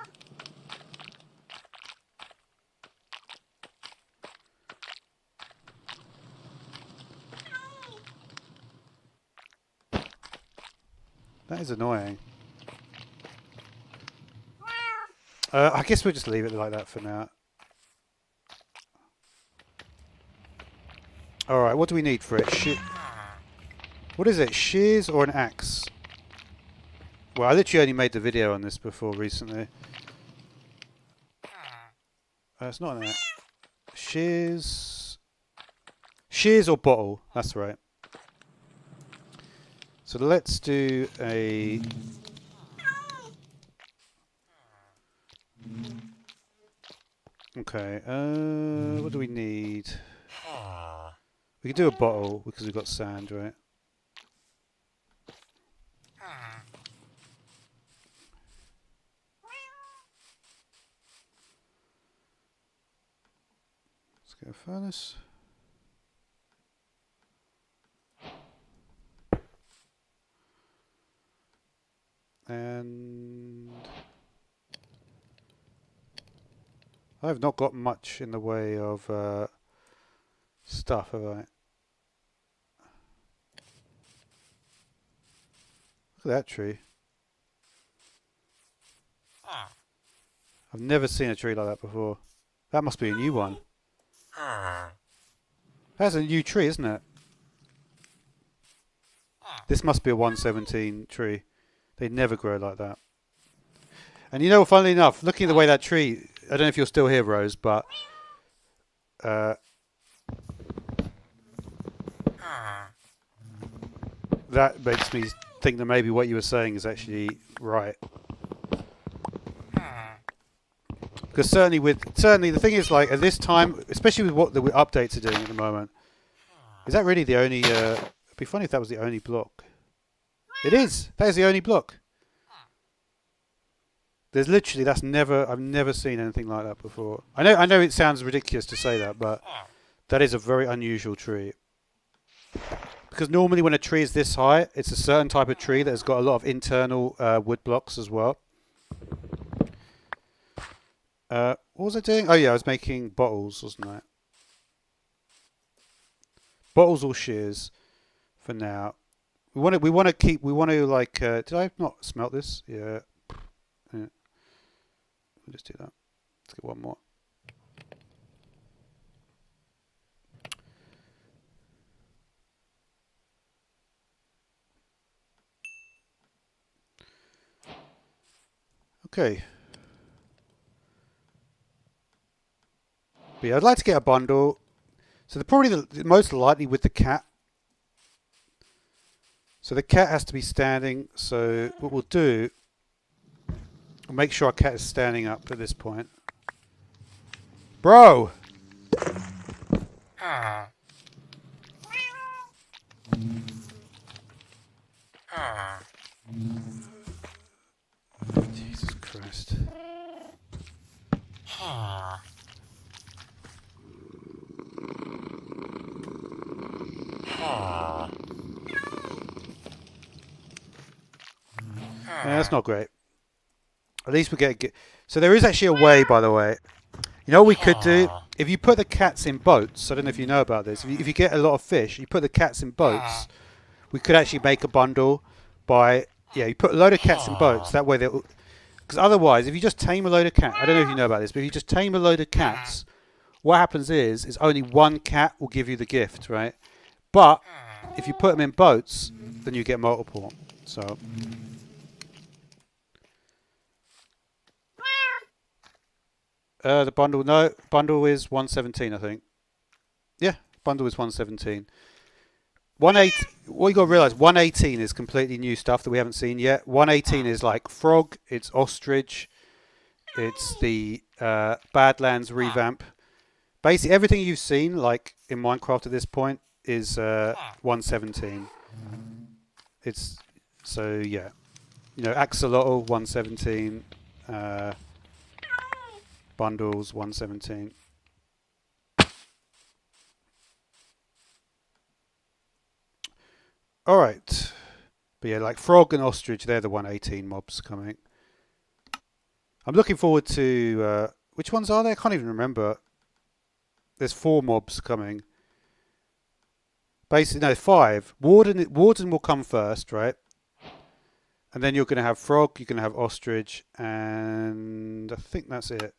That is annoying. I guess we'll just leave it like that for now. Alright, what do we need for it? What is it? Shears or an axe? Well, I literally only made the video on this before recently. It's not an axe. Shears... Shears or bottle. That's right. So let's do a... Okay, what do we need? We could do a bottle because we've got sand, right? Let's get a furnace. I have not got much in the way of stuff, have I? Look at that tree. I've never seen a tree like that before. That must be a new one. That's a new tree, isn't it? This must be a 117 tree. They never grow like that. And you know, funnily enough, looking at the way that tree, I don't know if you're still here, Rose, but that makes me think that maybe what you were saying is actually right. Because certainly the thing is, like, at this time, especially with what the updates are doing at the moment, is that really the only? It'd be funny if that was the only block. It is. That is the only block. There's literally I've never seen anything like that before. I know it sounds ridiculous to say that, but that is a very unusual tree. Because normally when a tree is this high, it's a certain type of tree that has got a lot of internal wood blocks as well. What was I doing? Oh yeah, I was making bottles, wasn't I? Bottles or shears for now. We want to like. Did I not smelt this? Yeah. We'll just do that. Let's get one more. Okay. But yeah, I'd like to get a bundle. So probably the most likely with the cat. So the cat has to be standing. So what we'll do, we'll make sure our cat is standing up at this point. Bro! Jesus Christ. Yeah, that's not great. At least we get. So there is actually a way, by the way. You know what we could do? If you put the cats in boats, I don't know if you know about this. If you get a lot of fish, you put the cats in boats. We could actually make a bundle by you put a load of cats in boats. That way they'll. Because otherwise, if you just tame a load of cats, I don't know if you know about this, but if you just tame a load of cats, what happens is only one cat will give you the gift, right? But if you put them in boats, then you get multiple. So. The bundle is 117, I think. Yeah, bundle is 117. 118. What you got to realize, 118 is completely new stuff that we haven't seen yet. 118 is like frog, it's ostrich, it's the Badlands revamp. Basically, everything you've seen, like in Minecraft at this point, is 117. It's so yeah, axolotl 117. Bundles 117. Alright. But yeah, like frog and ostrich, they're the 118 mobs coming. I'm looking forward to which ones are there? I can't even remember. There's 4 mobs coming. Basically no, 5. Warden will come first, right? And then you're gonna have frog, you're gonna have ostrich, and I think that's it.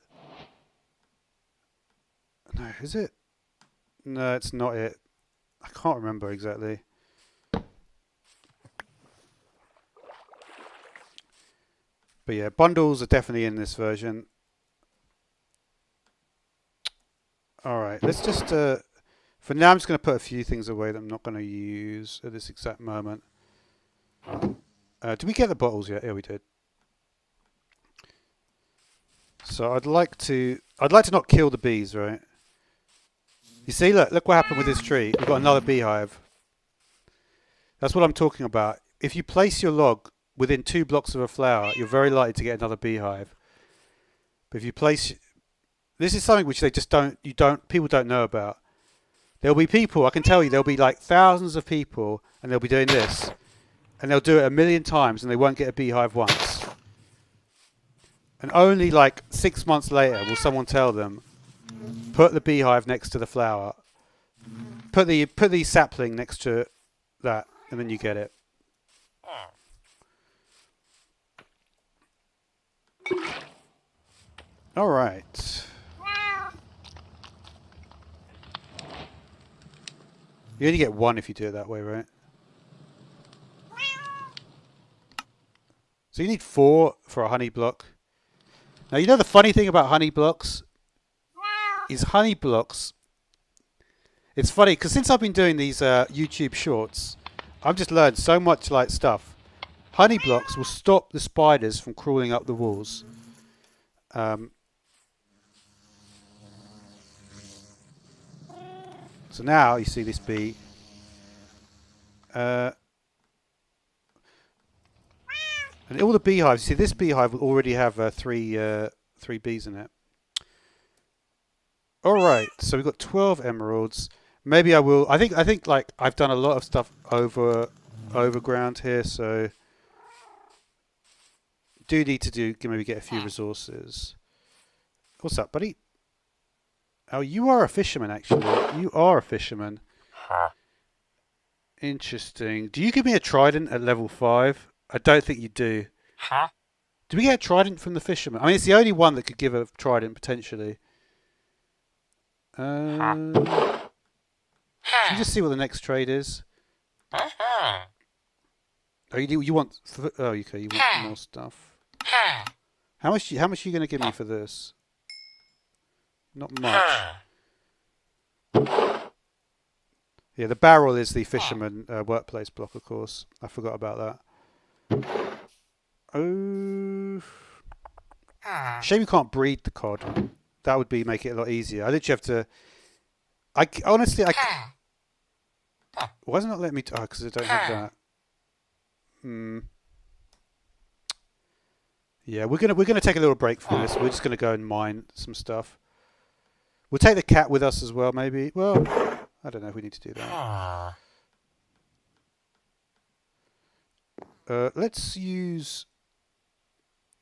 No, is it? No, it's not it. I can't remember exactly. But yeah, bundles are definitely in this version. Alright, let's just... for now, I'm just going to put a few things away that I'm not going to use at this exact moment. Did we get the bottles yet? Yeah, we did. So I'd like to not kill the bees, right? You see, look what happened with this tree. We've got another beehive. That's what I'm talking about. If you place your log within 2 blocks of a flower, you're very likely to get another beehive. But if you place... This is something which people don't know about. There'll be people, I can tell you, there'll be like thousands of people, and they'll be doing this. And they'll do it 1,000,000 times, and they won't get a beehive once. And only like 6 months later will someone tell them, put the beehive next to the flower. Put the sapling next to that, and then you get it. All right. You only get one if you do it that way, right? So you need 4 for a honey block. Now, you know the funny thing about honey blocks is honey blocks. It's funny because since I've been doing these YouTube shorts, I've just learned so much like stuff. Honey blocks will stop the spiders from crawling up the walls. So now you see this bee. And all the beehives. You see, this beehive will already have three bees in it. All right, so we've got 12 emeralds. Maybe I will. I think like I've done a lot of stuff over ground here, so do need to maybe get a few resources. What's up, buddy? Oh, you are a fisherman, actually. You are a fisherman. Interesting. Do you give me a trident at level 5? I don't think you do. Do we get a trident from the fisherman? I mean, it's the only one that could give a trident, potentially. Can you just see what the next trade is? Oh, you want... Oh, okay, you want more stuff. How much are you going to give me for this? Not much. Yeah, the barrel is the fisherman workplace block, of course. I forgot about that. Oh, shame you can't breed the cod. That would make it a lot easier. I literally have to. Honestly, why is it not letting me? Oh, because I don't have that. Yeah, we're gonna take a little break from this. We're just gonna go and mine some stuff. We'll take the cat with us as well, maybe. Well, I don't know if we need to do that. Let's use.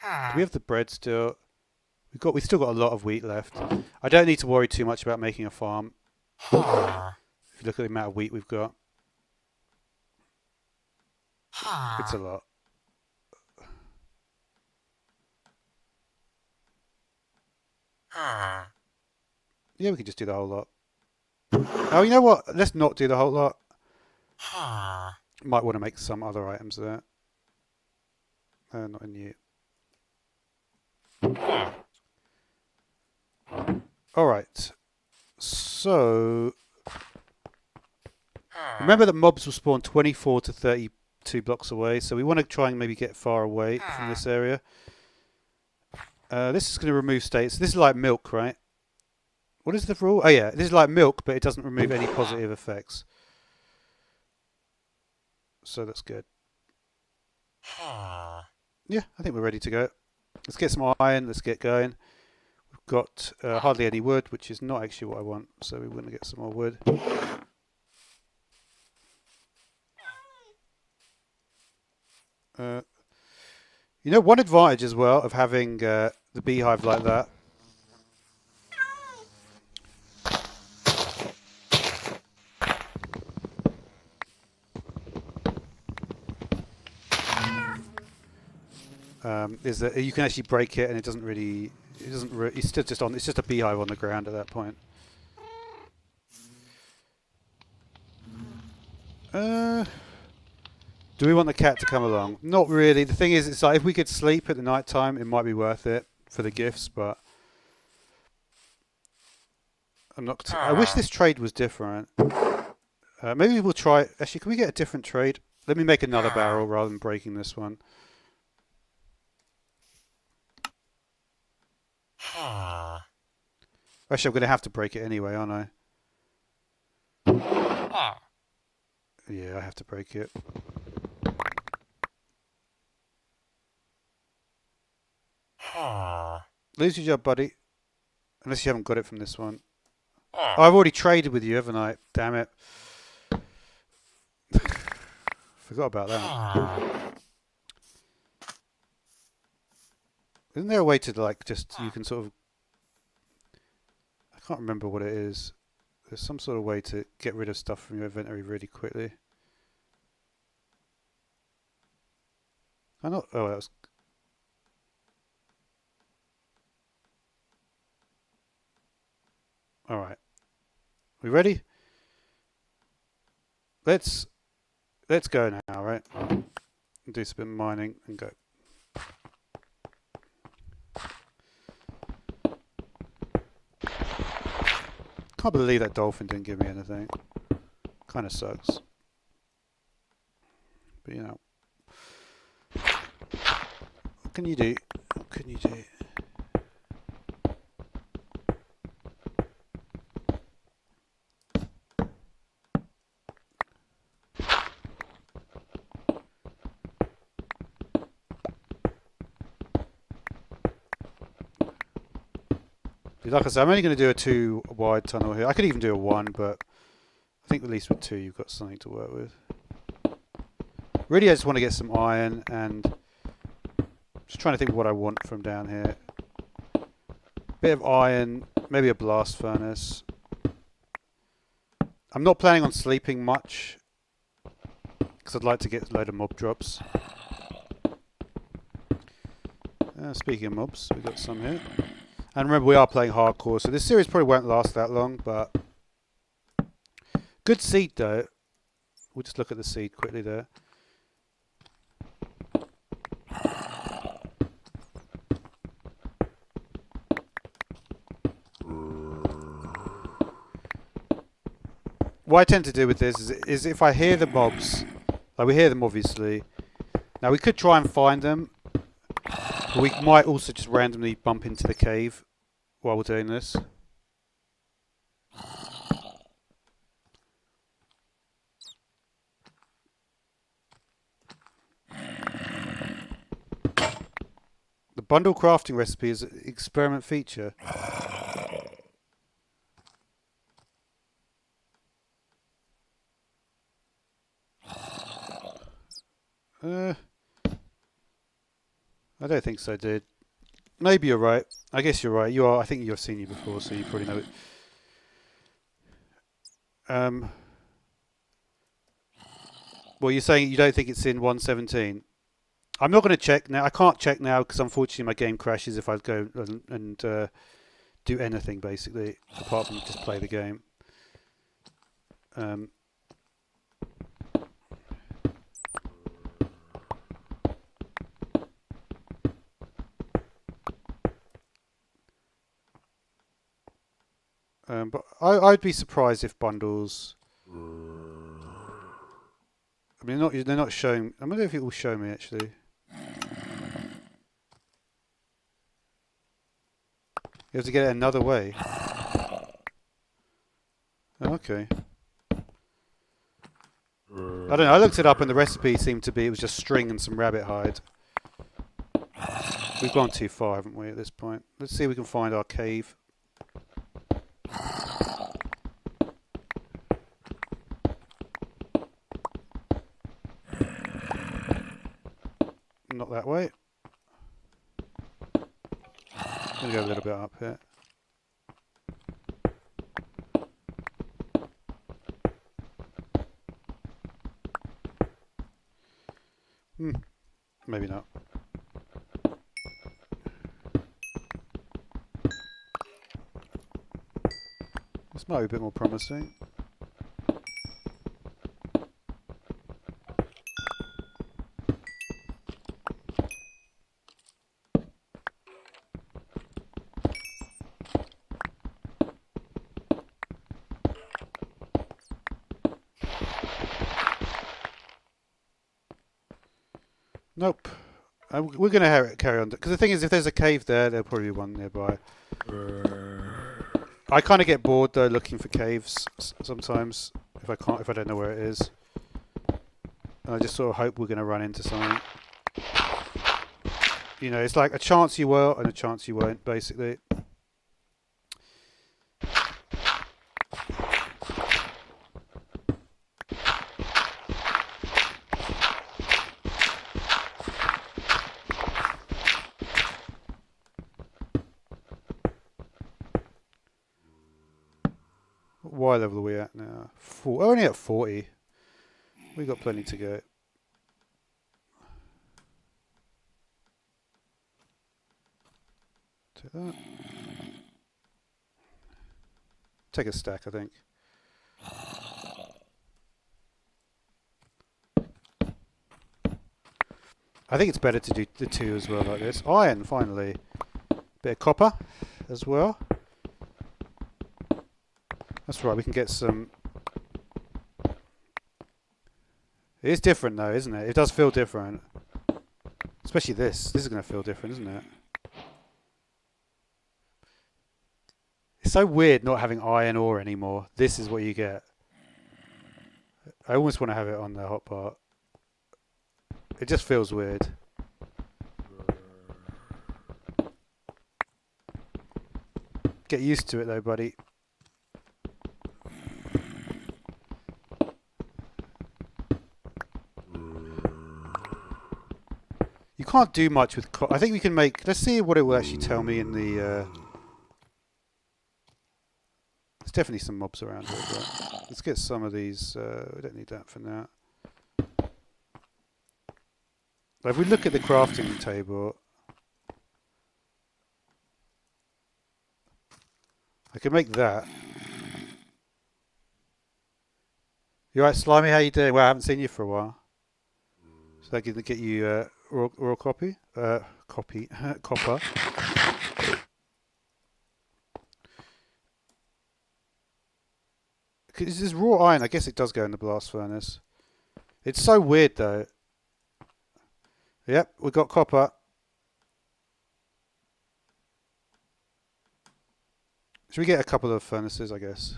Do we have the bread still? We've still got a lot of wheat left. I don't need to worry too much about making a farm. If you look at the amount of wheat we've got, it's a lot. Yeah, we can just do the whole lot. Oh, you know what? Let's not do the whole lot. Might want to make some other items there. Not in you. Alright. So... remember that mobs will spawn 24 to 32 blocks away, so we want to try and maybe get far away from this area. This is going to remove states. This is like milk, right? What is the rule? Oh yeah, this is like milk, but it doesn't remove any positive effects. So that's good. Yeah, I think we're ready to go. Let's get some iron, let's get going. We've got hardly any wood, which is not actually what I want, so we're going to get some more wood. You know, one advantage as well of having the beehive like that is that you can actually break it and it doesn't really, it's still just on, it's just a beehive on the ground at that point. Do we want the cat to come along? Not really. The thing is, it's like if we could sleep at the night time, it might be worth it for the gifts, but I'm not. I wish this trade was different. Maybe we'll try. Actually, can we get a different trade? Let me make another barrel rather than breaking this one. Actually, I'm going to have to break it anyway, aren't I? Yeah, I have to break it. Lose your job, buddy. Unless you haven't got it from this one. Oh, I've already traded with you, haven't I? Damn it. Forgot about that. Isn't there a way to like just you can sort of? I can't remember what it is. There's some sort of way to get rid of stuff from your inventory really quickly. I not. Oh, that was. All right. We ready? Let's go now, right? Do some bit of mining and go. Can't believe that dolphin didn't give me anything. Kind of sucks. But you know, what can you do? What can you do? Like I said, I'm only going to do a 2 wide tunnel here. I could even do a 1, but I think at least with 2 you've got something to work with. Really, I just want to get some iron and just trying to think of what I want from down here. Bit of iron, maybe a blast furnace. I'm not planning on sleeping much because I'd like to get a load of mob drops. Speaking of mobs, we've got some here. And remember, we are playing hardcore, so this series probably won't last that long, but good seed though. We'll just look at the seed quickly there. What I tend to do with this is if I hear the mobs, like we hear them obviously. Now we could try and find them. But we might also just randomly bump into the cave while we're doing this. The bundle crafting recipe is an experiment feature. I don't think so, dude. Maybe you're right. I guess you're right. You are. I think you've seen you before, so you probably know it. Well, you're saying you don't think it's in 117. I'm not going to check now. I can't check now because unfortunately my game crashes if I go and do anything basically apart from just play the game. But I'd be surprised if bundles. I mean, they're not showing. I wonder if it will show me actually. You have to get it another way. Oh, okay. I don't know. I looked it up and the recipe seemed to be it was just string and some rabbit hide. We've gone too far, haven't we, at this point? Let's see if we can find our cave. Not that way. I'm going to go a little bit up here. Maybe not. This might be a bit more promising. Nope. We're going to carry on. Because the thing is, if there's a cave there, there'll probably be one nearby. I kind of get bored, though, looking for caves sometimes. If I don't know where it is. And I just sort of hope we're going to run into something. You know, it's like a chance you will and a chance you won't, basically. Y level are we at now? Only at 40. We got plenty to go. Take that. Take a stack, I think. I think it's better to do the 2 as well like this. Iron, finally. Bit of copper as well. That's right, we can get some... It is different though, isn't it? It does feel different. Especially this. This is going to feel different, isn't it? It's so weird not having iron ore anymore. This is what you get. I almost want to have it on the hotbar. It just feels weird. Get used to it though, buddy. You can't do much with... I think we can make... Let's see what it will actually tell me in the... There's definitely some mobs around here, but let's get some of these. We don't need that for now. If we look at the crafting table, I can make that. You alright, Slimy? How you doing? Well, I haven't seen you for a while. So I can get you raw copper. This is raw iron. I guess it does go in the blast furnace. It's so weird though. Yep, we got copper. Should we get a couple of furnaces, I guess?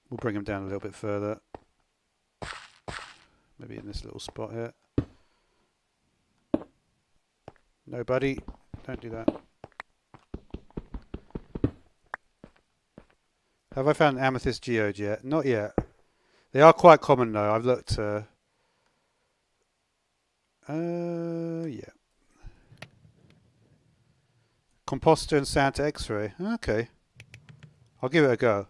We'll bring them down a little bit further. Maybe in this little spot here. No, buddy. Don't do that. Have I found amethyst geode yet? Not yet. They are quite common though. I've looked. Yeah. Composter and Santa X-ray. Okay. I'll give it a go.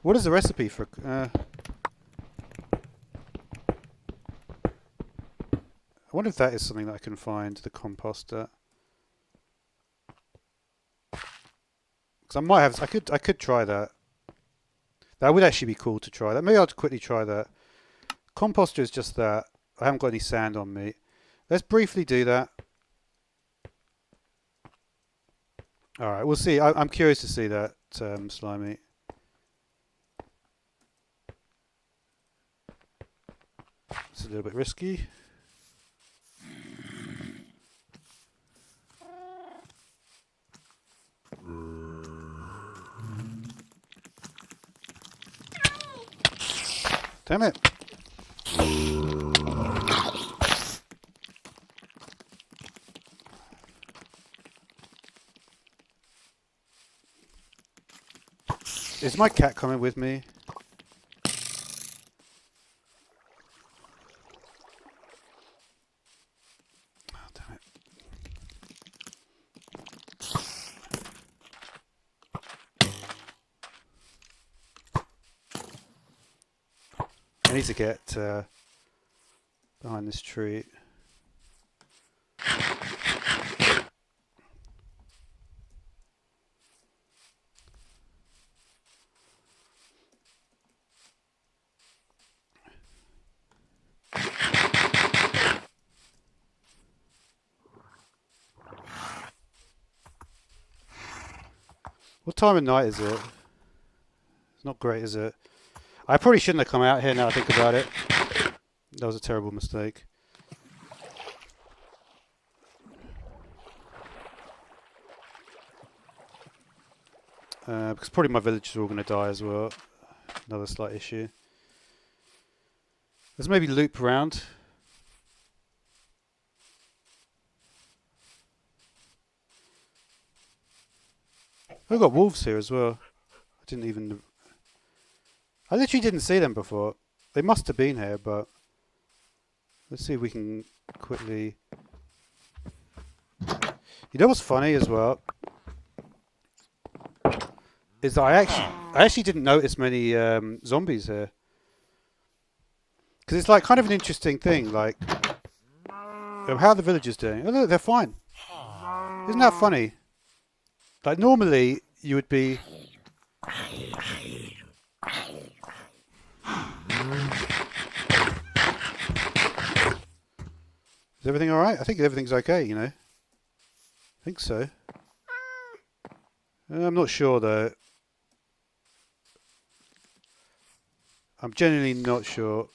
What is the recipe for... I wonder if that is something that I can find, the composter. Because I might have... I could try that. That would actually be cool to try that. Maybe I'll quickly try that. Composter is just that. I haven't got any sand on me. Let's briefly do that. Alright, we'll see. I'm curious to see that, Slimy. It's a little bit risky. Damn it. Is my cat coming with me? Oh, damn it. I need to get behind this tree. What time of night is it? It's not great, is it? I probably shouldn't have come out here now I think about it. That was a terrible mistake. Because probably my villagers are all going to die as well. Another slight issue. Let's maybe loop around. I've got wolves here as well. I literally didn't see them before. They must have been here, but Let's see if we can quickly... You know what's funny as well? Is that I actually didn't notice many zombies here. Because it's like kind of an interesting thing, like... how are the villagers doing? Oh look, they're fine. Isn't that funny? Like normally you would be... Is everything alright? I think everything's okay, you know. I think so. I'm not sure though. I'm genuinely not sure.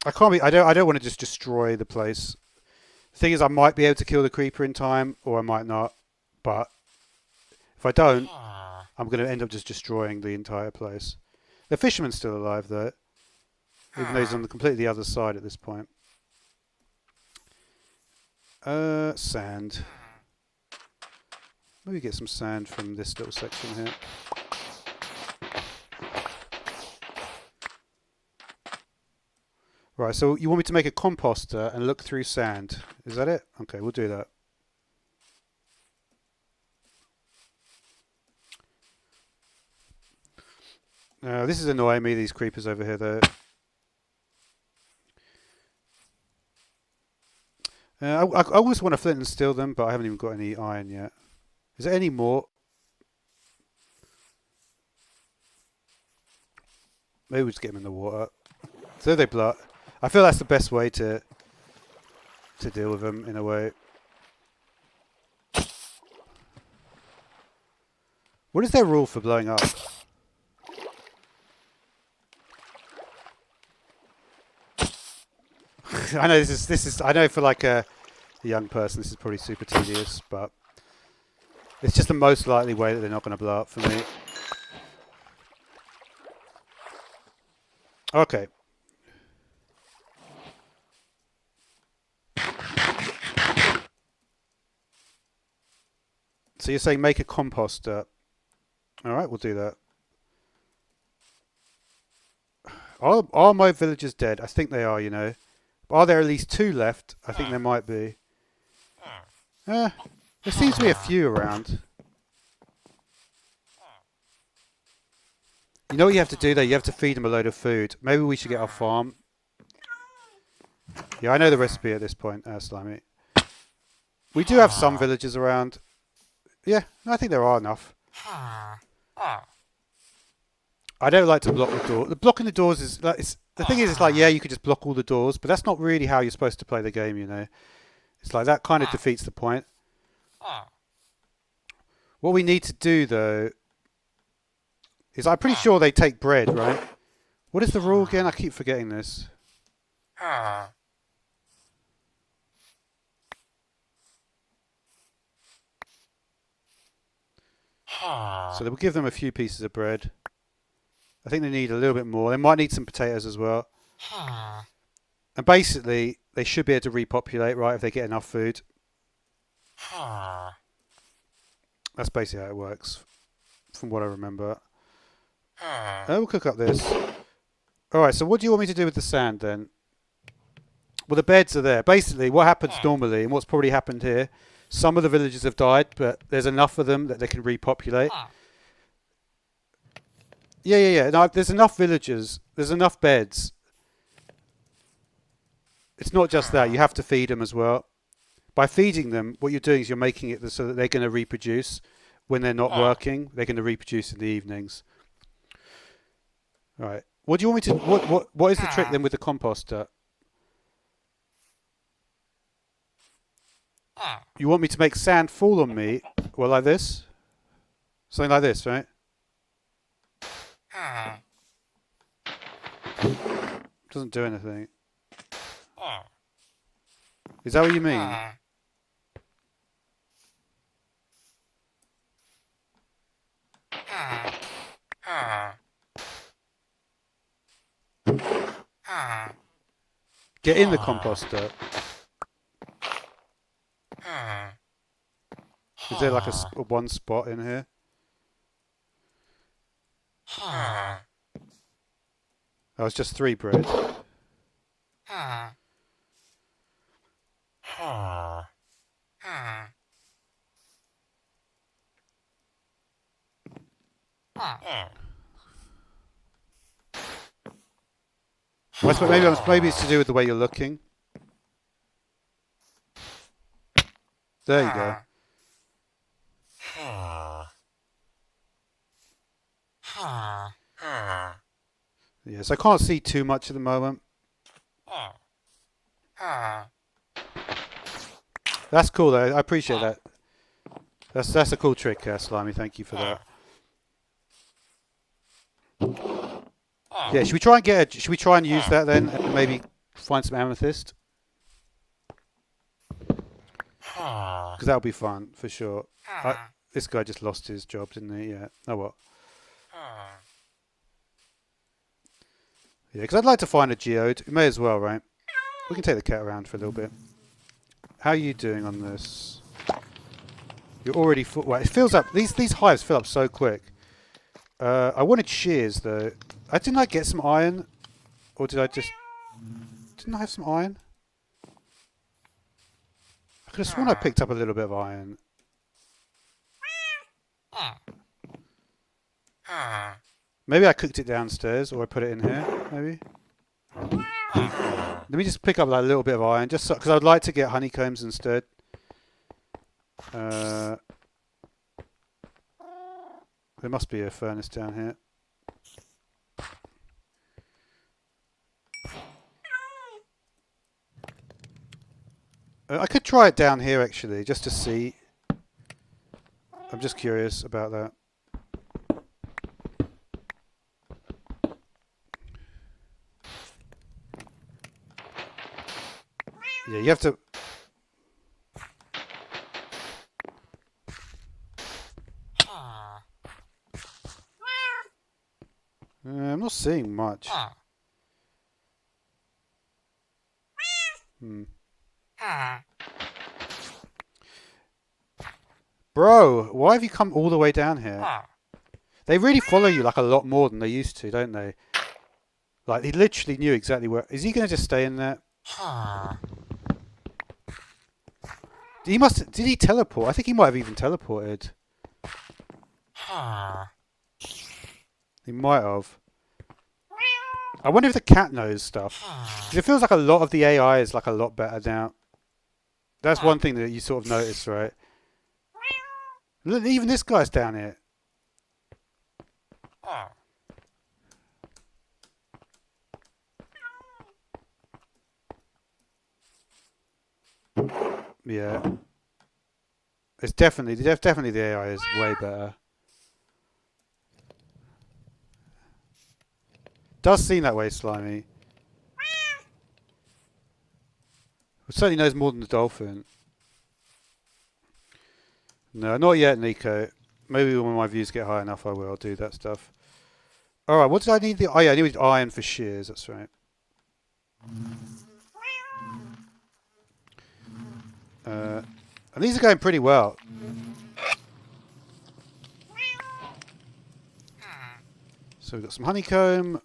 I can't be. I don't want to just destroy the place. The thing is, I might be able to kill the creeper in time, or I might not. But if I don't, I'm going to end up just destroying the entire place. The fisherman's still alive, though, even though he's on the completely other side at this point. Sand. Maybe get some sand from this little section here. Right, so you want me to make a composter and look through sand. Is that it? Okay, we'll do that. This is annoying me, these creepers over here, though. I always want to flint and steel them, but I haven't even got any iron yet. Is there any more? Maybe we'll just get them in the water. So they blow. I feel that's the best way to deal with them, in a way. What is their rule for blowing up? I know this is. I know for like a young person, this is probably super tedious, but it's just the most likely way that they're not going to blow up for me. Okay. So you're saying make a composter. Alright, we'll do that. Are my villagers dead? I think they are, you know. Are there at least 2 left? I think there might be. There seems to be a few around. You know what you have to do though? You have to feed them a load of food. Maybe we should get our farm. Yeah, I know the recipe at this point, Slimy. We do have some villagers around. Yeah, I think there are enough. I don't like to block the door. The blocking the doors is like, the thing is, it's like, yeah, you could just block all the doors, but that's not really how you're supposed to play the game, you know. It's like that kind of defeats the point. What we need to do though is, I'm pretty sure they take bread, right? What is the rule again? I keep forgetting this. So they will give them a few pieces of bread. I think they need a little bit more. They might need some potatoes as well. And basically, they should be able to repopulate, right, if they get enough food. That's basically how it works, from what I remember. We'll cook up this. Alright, so what do you want me to do with the sand then? Well, the beds are there. Basically, what happens normally, and what's probably happened here, some of the villagers have died, but there's enough of them that they can repopulate. Yeah. No, there's enough villagers. There's enough beds. It's not just that. You have to feed them as well. By feeding them, what you're doing is you're making it so that they're going to reproduce when they're not working. They're going to reproduce in the evenings. All right. What do you want me to... What is the trick then with the composter? You want me to make sand fall on me? Well, like this? Something like this, right? Doesn't do anything. Is that what you mean? Get in the composter. Is there like a one spot in here? Oh, it's just 3 bread. Maybe it's to do with the way you're looking. There you go. Yes, I can't see too much at the moment. That's cool though. I appreciate that. That's a cool trick, Slimy. Thank you for that. Yeah, should we try and use that then, and maybe find some amethyst? Because that'll be fun for sure. This guy just lost his job, didn't he? Yeah. Oh well. Yeah, because I'd like to find a geode. We may as well, right? We can take the cat around for a little bit. How are you doing on this? You're already full. Well, it fills up. These hives fill up so quick. I wanted shears though. Didn't I get some iron? Or did I just... Didn't I have some iron? I could have sworn I picked up a little bit of iron. Maybe I cooked it downstairs, or I put it in here, maybe? Let me just pick up like a little bit of iron, just because I'd like to get honeycombs instead. There must be a furnace down here. I could try it down here actually, just to see. I'm just curious about that. Yeah, you have to... I'm not seeing much. Bro, why have you come all the way down here? They really follow you like a lot more than they used to, don't they? Like, he literally knew exactly where... Is he going to just stay in there? Did he teleport? I think he might have even teleported. He might have. I wonder if the cat knows stuff. 'Cause it feels like a lot of the AI is like a lot better now. That's one thing that you sort of notice, right? Look, even this guy's down here. Yeah. It's definitely the AI is way better. Does seem that way, Slimy. It certainly knows more than the dolphin. No, not yet, Nico. Maybe when my views get high enough, I will do that stuff. Alright, what did I need? Oh yeah, I need iron for shears, that's right. And these are going pretty well. So we've got some honeycomb.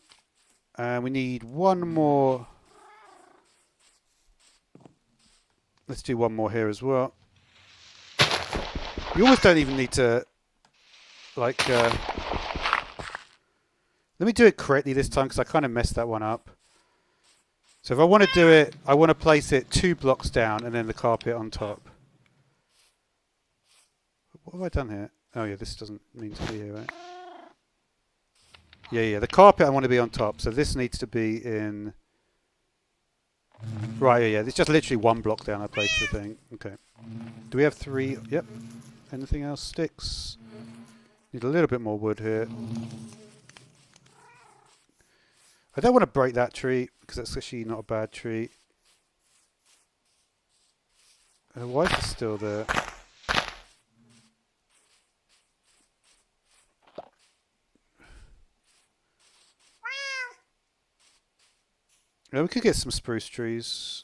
And we need one more. Let's do one more here as well. You almost don't even need to, like, let me do it correctly this time because I kind of messed that one up. So if I want to do it, I want to place it 2 blocks down and then the carpet on top. What have I done here? Oh yeah, this doesn't mean to be here, right? Yeah, the carpet I want to be on top, so this needs to be in... Right, yeah, it's just literally 1 block down I placed the thing. Okay. Do we have 3? Yep. Anything else? Sticks. Need a little bit more wood here. I don't want to break that tree, because that's actually not a bad tree. Why is it still there? Yeah, we could get some spruce trees.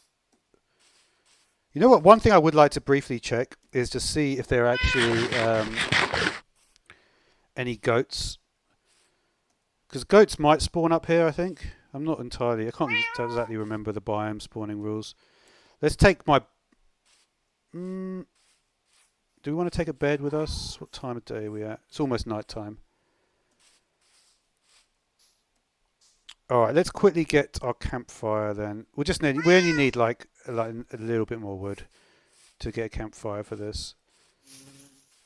You know what? One thing I would like to briefly check is to see if there are actually any goats. Because goats might spawn up here, I think. I'm not entirely... I can't exactly remember the biome spawning rules. Let's take my... do we want to take a bed with us? What time of day are we at? It's almost night time. Alright, let's quickly get our campfire then. We only need like a little bit more wood to get a campfire for this.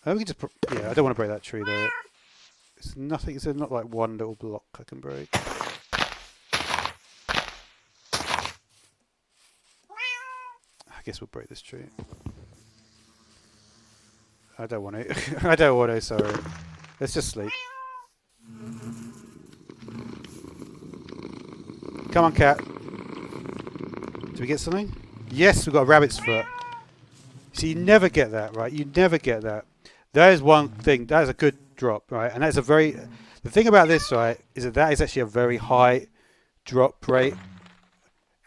We can just... yeah, I don't want to break that tree though. It's nothing... There's not like one little block I can break. I guess we'll break this tree. I don't want to. I don't want to, sorry. Let's just sleep. Come on, cat. Did we get something? Yes, we got a rabbit's foot. So you never get that, right? You never get that. That is one thing. That is a good drop, right? And that's a very... The thing about this, right, is that is actually a very high drop rate.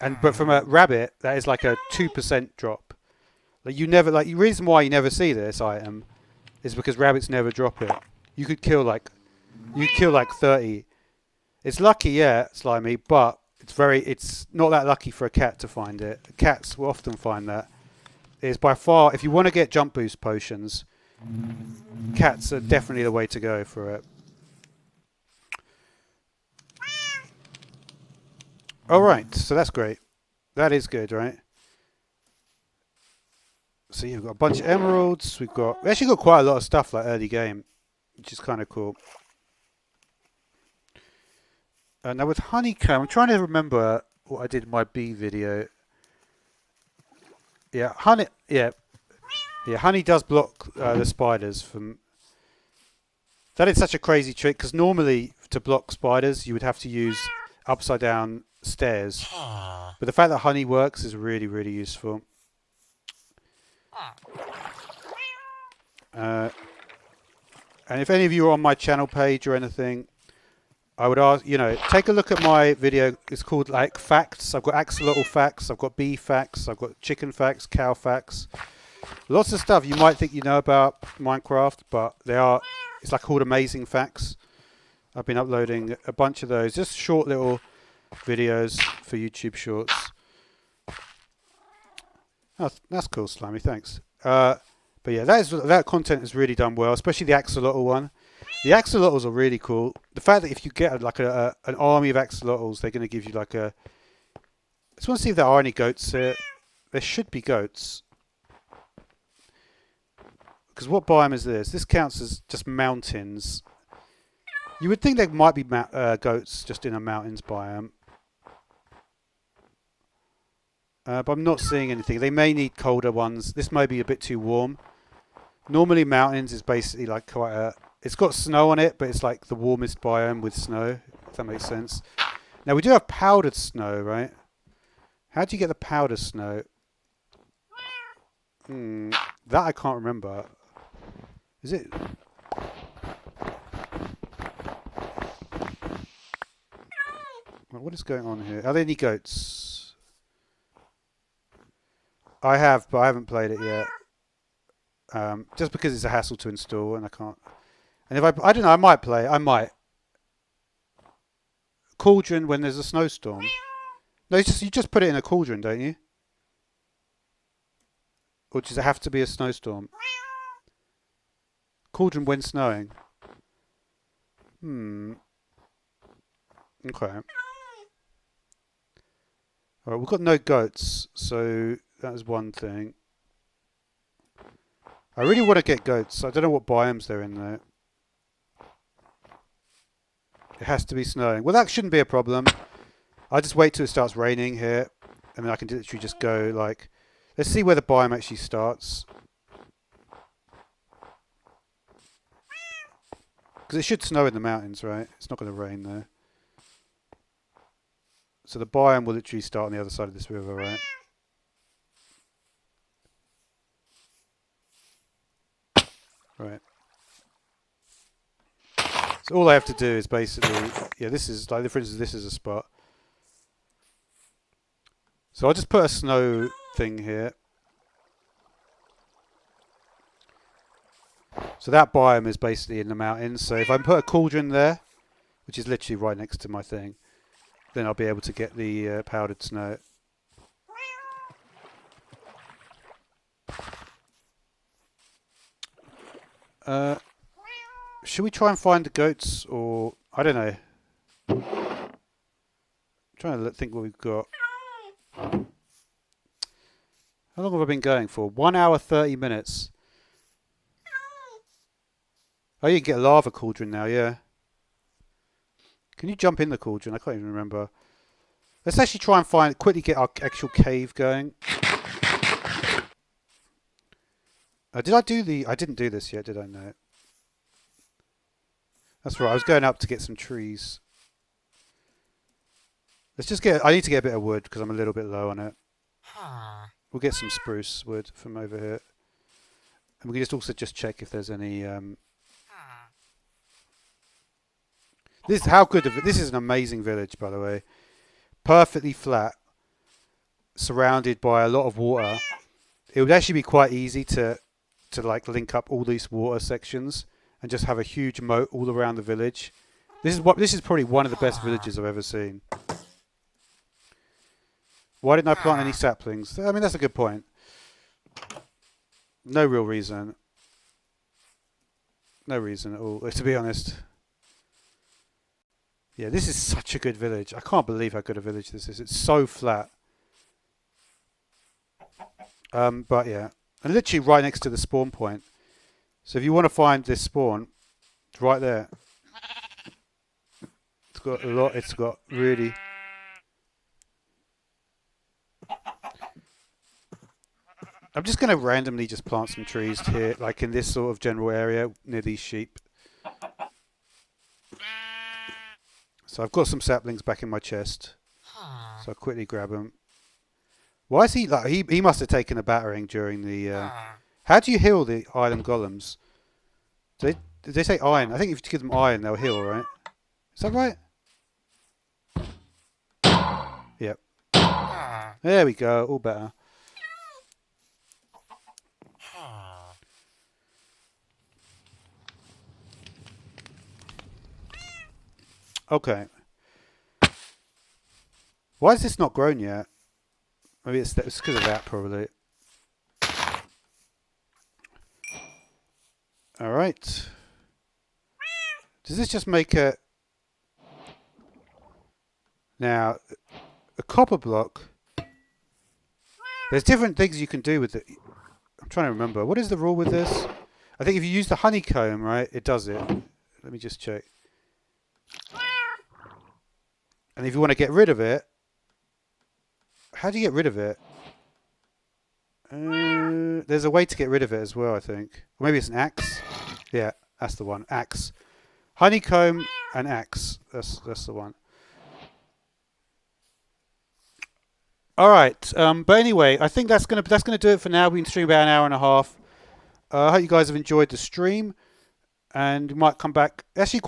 But from a rabbit, that is like a 2% drop. Like you never... Like the reason why you never see this item is because rabbits never drop it. You could kill like... You kill like 30. It's lucky, yeah, Slimy, but it's not that lucky for a cat to find it. Cats will often find that. It's by far, if you want to get jump boost potions, cats are definitely the way to go for it. Alright, so that's great. That is good, right? So you've got a bunch of emeralds. We actually got quite a lot of stuff like early game, which is kind of cool. Now with honeycomb, I'm trying to remember what I did in my bee video. Yeah, honey. Yeah, honey does block the spiders from. That is such a crazy trick because normally to block spiders you would have to use upside down stairs, but the fact that honey works is really, really useful. And if any of you are on my channel page or anything, I would ask, take a look at my video. It's called like facts. I've got axolotl facts. I've got bee facts. I've got chicken facts, cow facts. Lots of stuff you might think you know about Minecraft, but it's like called amazing facts. I've been uploading a bunch of those, just short little videos for YouTube Shorts. Oh, that's cool, Slimy. Thanks. But yeah, that content is really done well, especially the axolotl one. The axolotls are really cool. The fact that if you get like an army of axolotls, they're going to give you like a... I just want to see if there are any goats here. There should be goats. Because what biome is this? This counts as just mountains. You would think there might be goats just in a mountains biome. But I'm not seeing anything. They may need colder ones. This may be a bit too warm. Normally mountains is basically like quite a... It's got snow on it, but it's like the warmest biome with snow, if that makes sense. Now, we do have powdered snow, right? How do you get the powdered snow? That I can't remember. Is it? What is going on here? Are there any goats? I have, but I haven't played it yet. Just because it's a hassle to install and I can't... And if I don't know, I might play. I might. Cauldron when there's a snowstorm. No, you just put it in a cauldron, don't you? Or does it have to be a snowstorm? Cauldron when snowing. Okay. Alright, we've got no goats, so that was one thing. I really want to get goats. I don't know what biomes they're in though. It has to be snowing. Well, that shouldn't be a problem. I'll just wait till it starts raining here, and then I can literally just go like... Let's see where the biome actually starts. Because it should snow in the mountains, right? It's not going to rain there. So the biome will literally start on the other side of this river, right? Right. So all I have to do is basically, yeah, this is like, for instance, this is a spot. So I'll just put a snow thing here. So that biome is basically in the mountains. So if I put a cauldron there, which is literally right next to my thing, then I'll be able to get the powdered snow. Should we try and find the goats, or I don't know. I'm trying to think what we've got. How long have I been going for? 1 hour 30 minutes. Oh, you can get a lava cauldron now, yeah. Can you jump in the cauldron? I can't even remember. Let's actually try and quickly get our actual cave going. Did I do I didn't do this yet, did I? No. That's right, I was going up to get some trees. Let's just I need to get a bit of wood because I'm a little bit low on it. We'll get some spruce wood from over here. And we can just also just check if there's any... This is an amazing village, by the way. Perfectly flat. Surrounded by a lot of water. It would actually be quite easy to like link up all these water sections and just have a huge moat all around the village. This is probably one of the best villages I've ever seen. Why didn't I plant any saplings? I mean, that's a good point. No real reason. No reason at all, to be honest. Yeah, this is such a good village. I can't believe how good a village this is. It's so flat. But yeah. And literally right next to the spawn point. So if you want to find this spawn, it's right there. It's got a lot. It's got really... I'm just going to randomly just plant some trees here, like in this sort of general area near these sheep. So I've got some saplings back in my chest. So I'll quickly grab them. Why is he like he must have taken a battering during the how do you heal the island golems? Did they say iron? I think if you give them iron they'll heal, right? Is that right? Yep. There we go, all better. Okay. Why is this not grown yet? Maybe it's because of that, probably. Alright. Does this just make a... Now, a copper block... There's different things you can do with it. I'm trying to remember. What is the rule with this? I think if you use the honeycomb, right, it does it. Let me just check. And if you want to get rid of it... How do you get rid of it? There's a way to get rid of it as well, I think. Or maybe it's an axe. Yeah, that's the one. Axe. Honeycomb and axe. That's the one. All right. But anyway, I think that's gonna do it for now. We've been streaming about an hour and a half. I hope you guys have enjoyed the stream, and we might come back. Actually,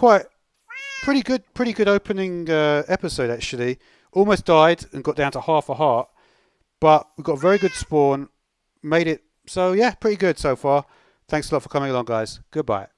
pretty good opening episode actually. Almost died and got down to half a heart, but we got a very good spawn. Made it. So yeah, pretty good so far. Thanks a lot for coming along, guys. Goodbye.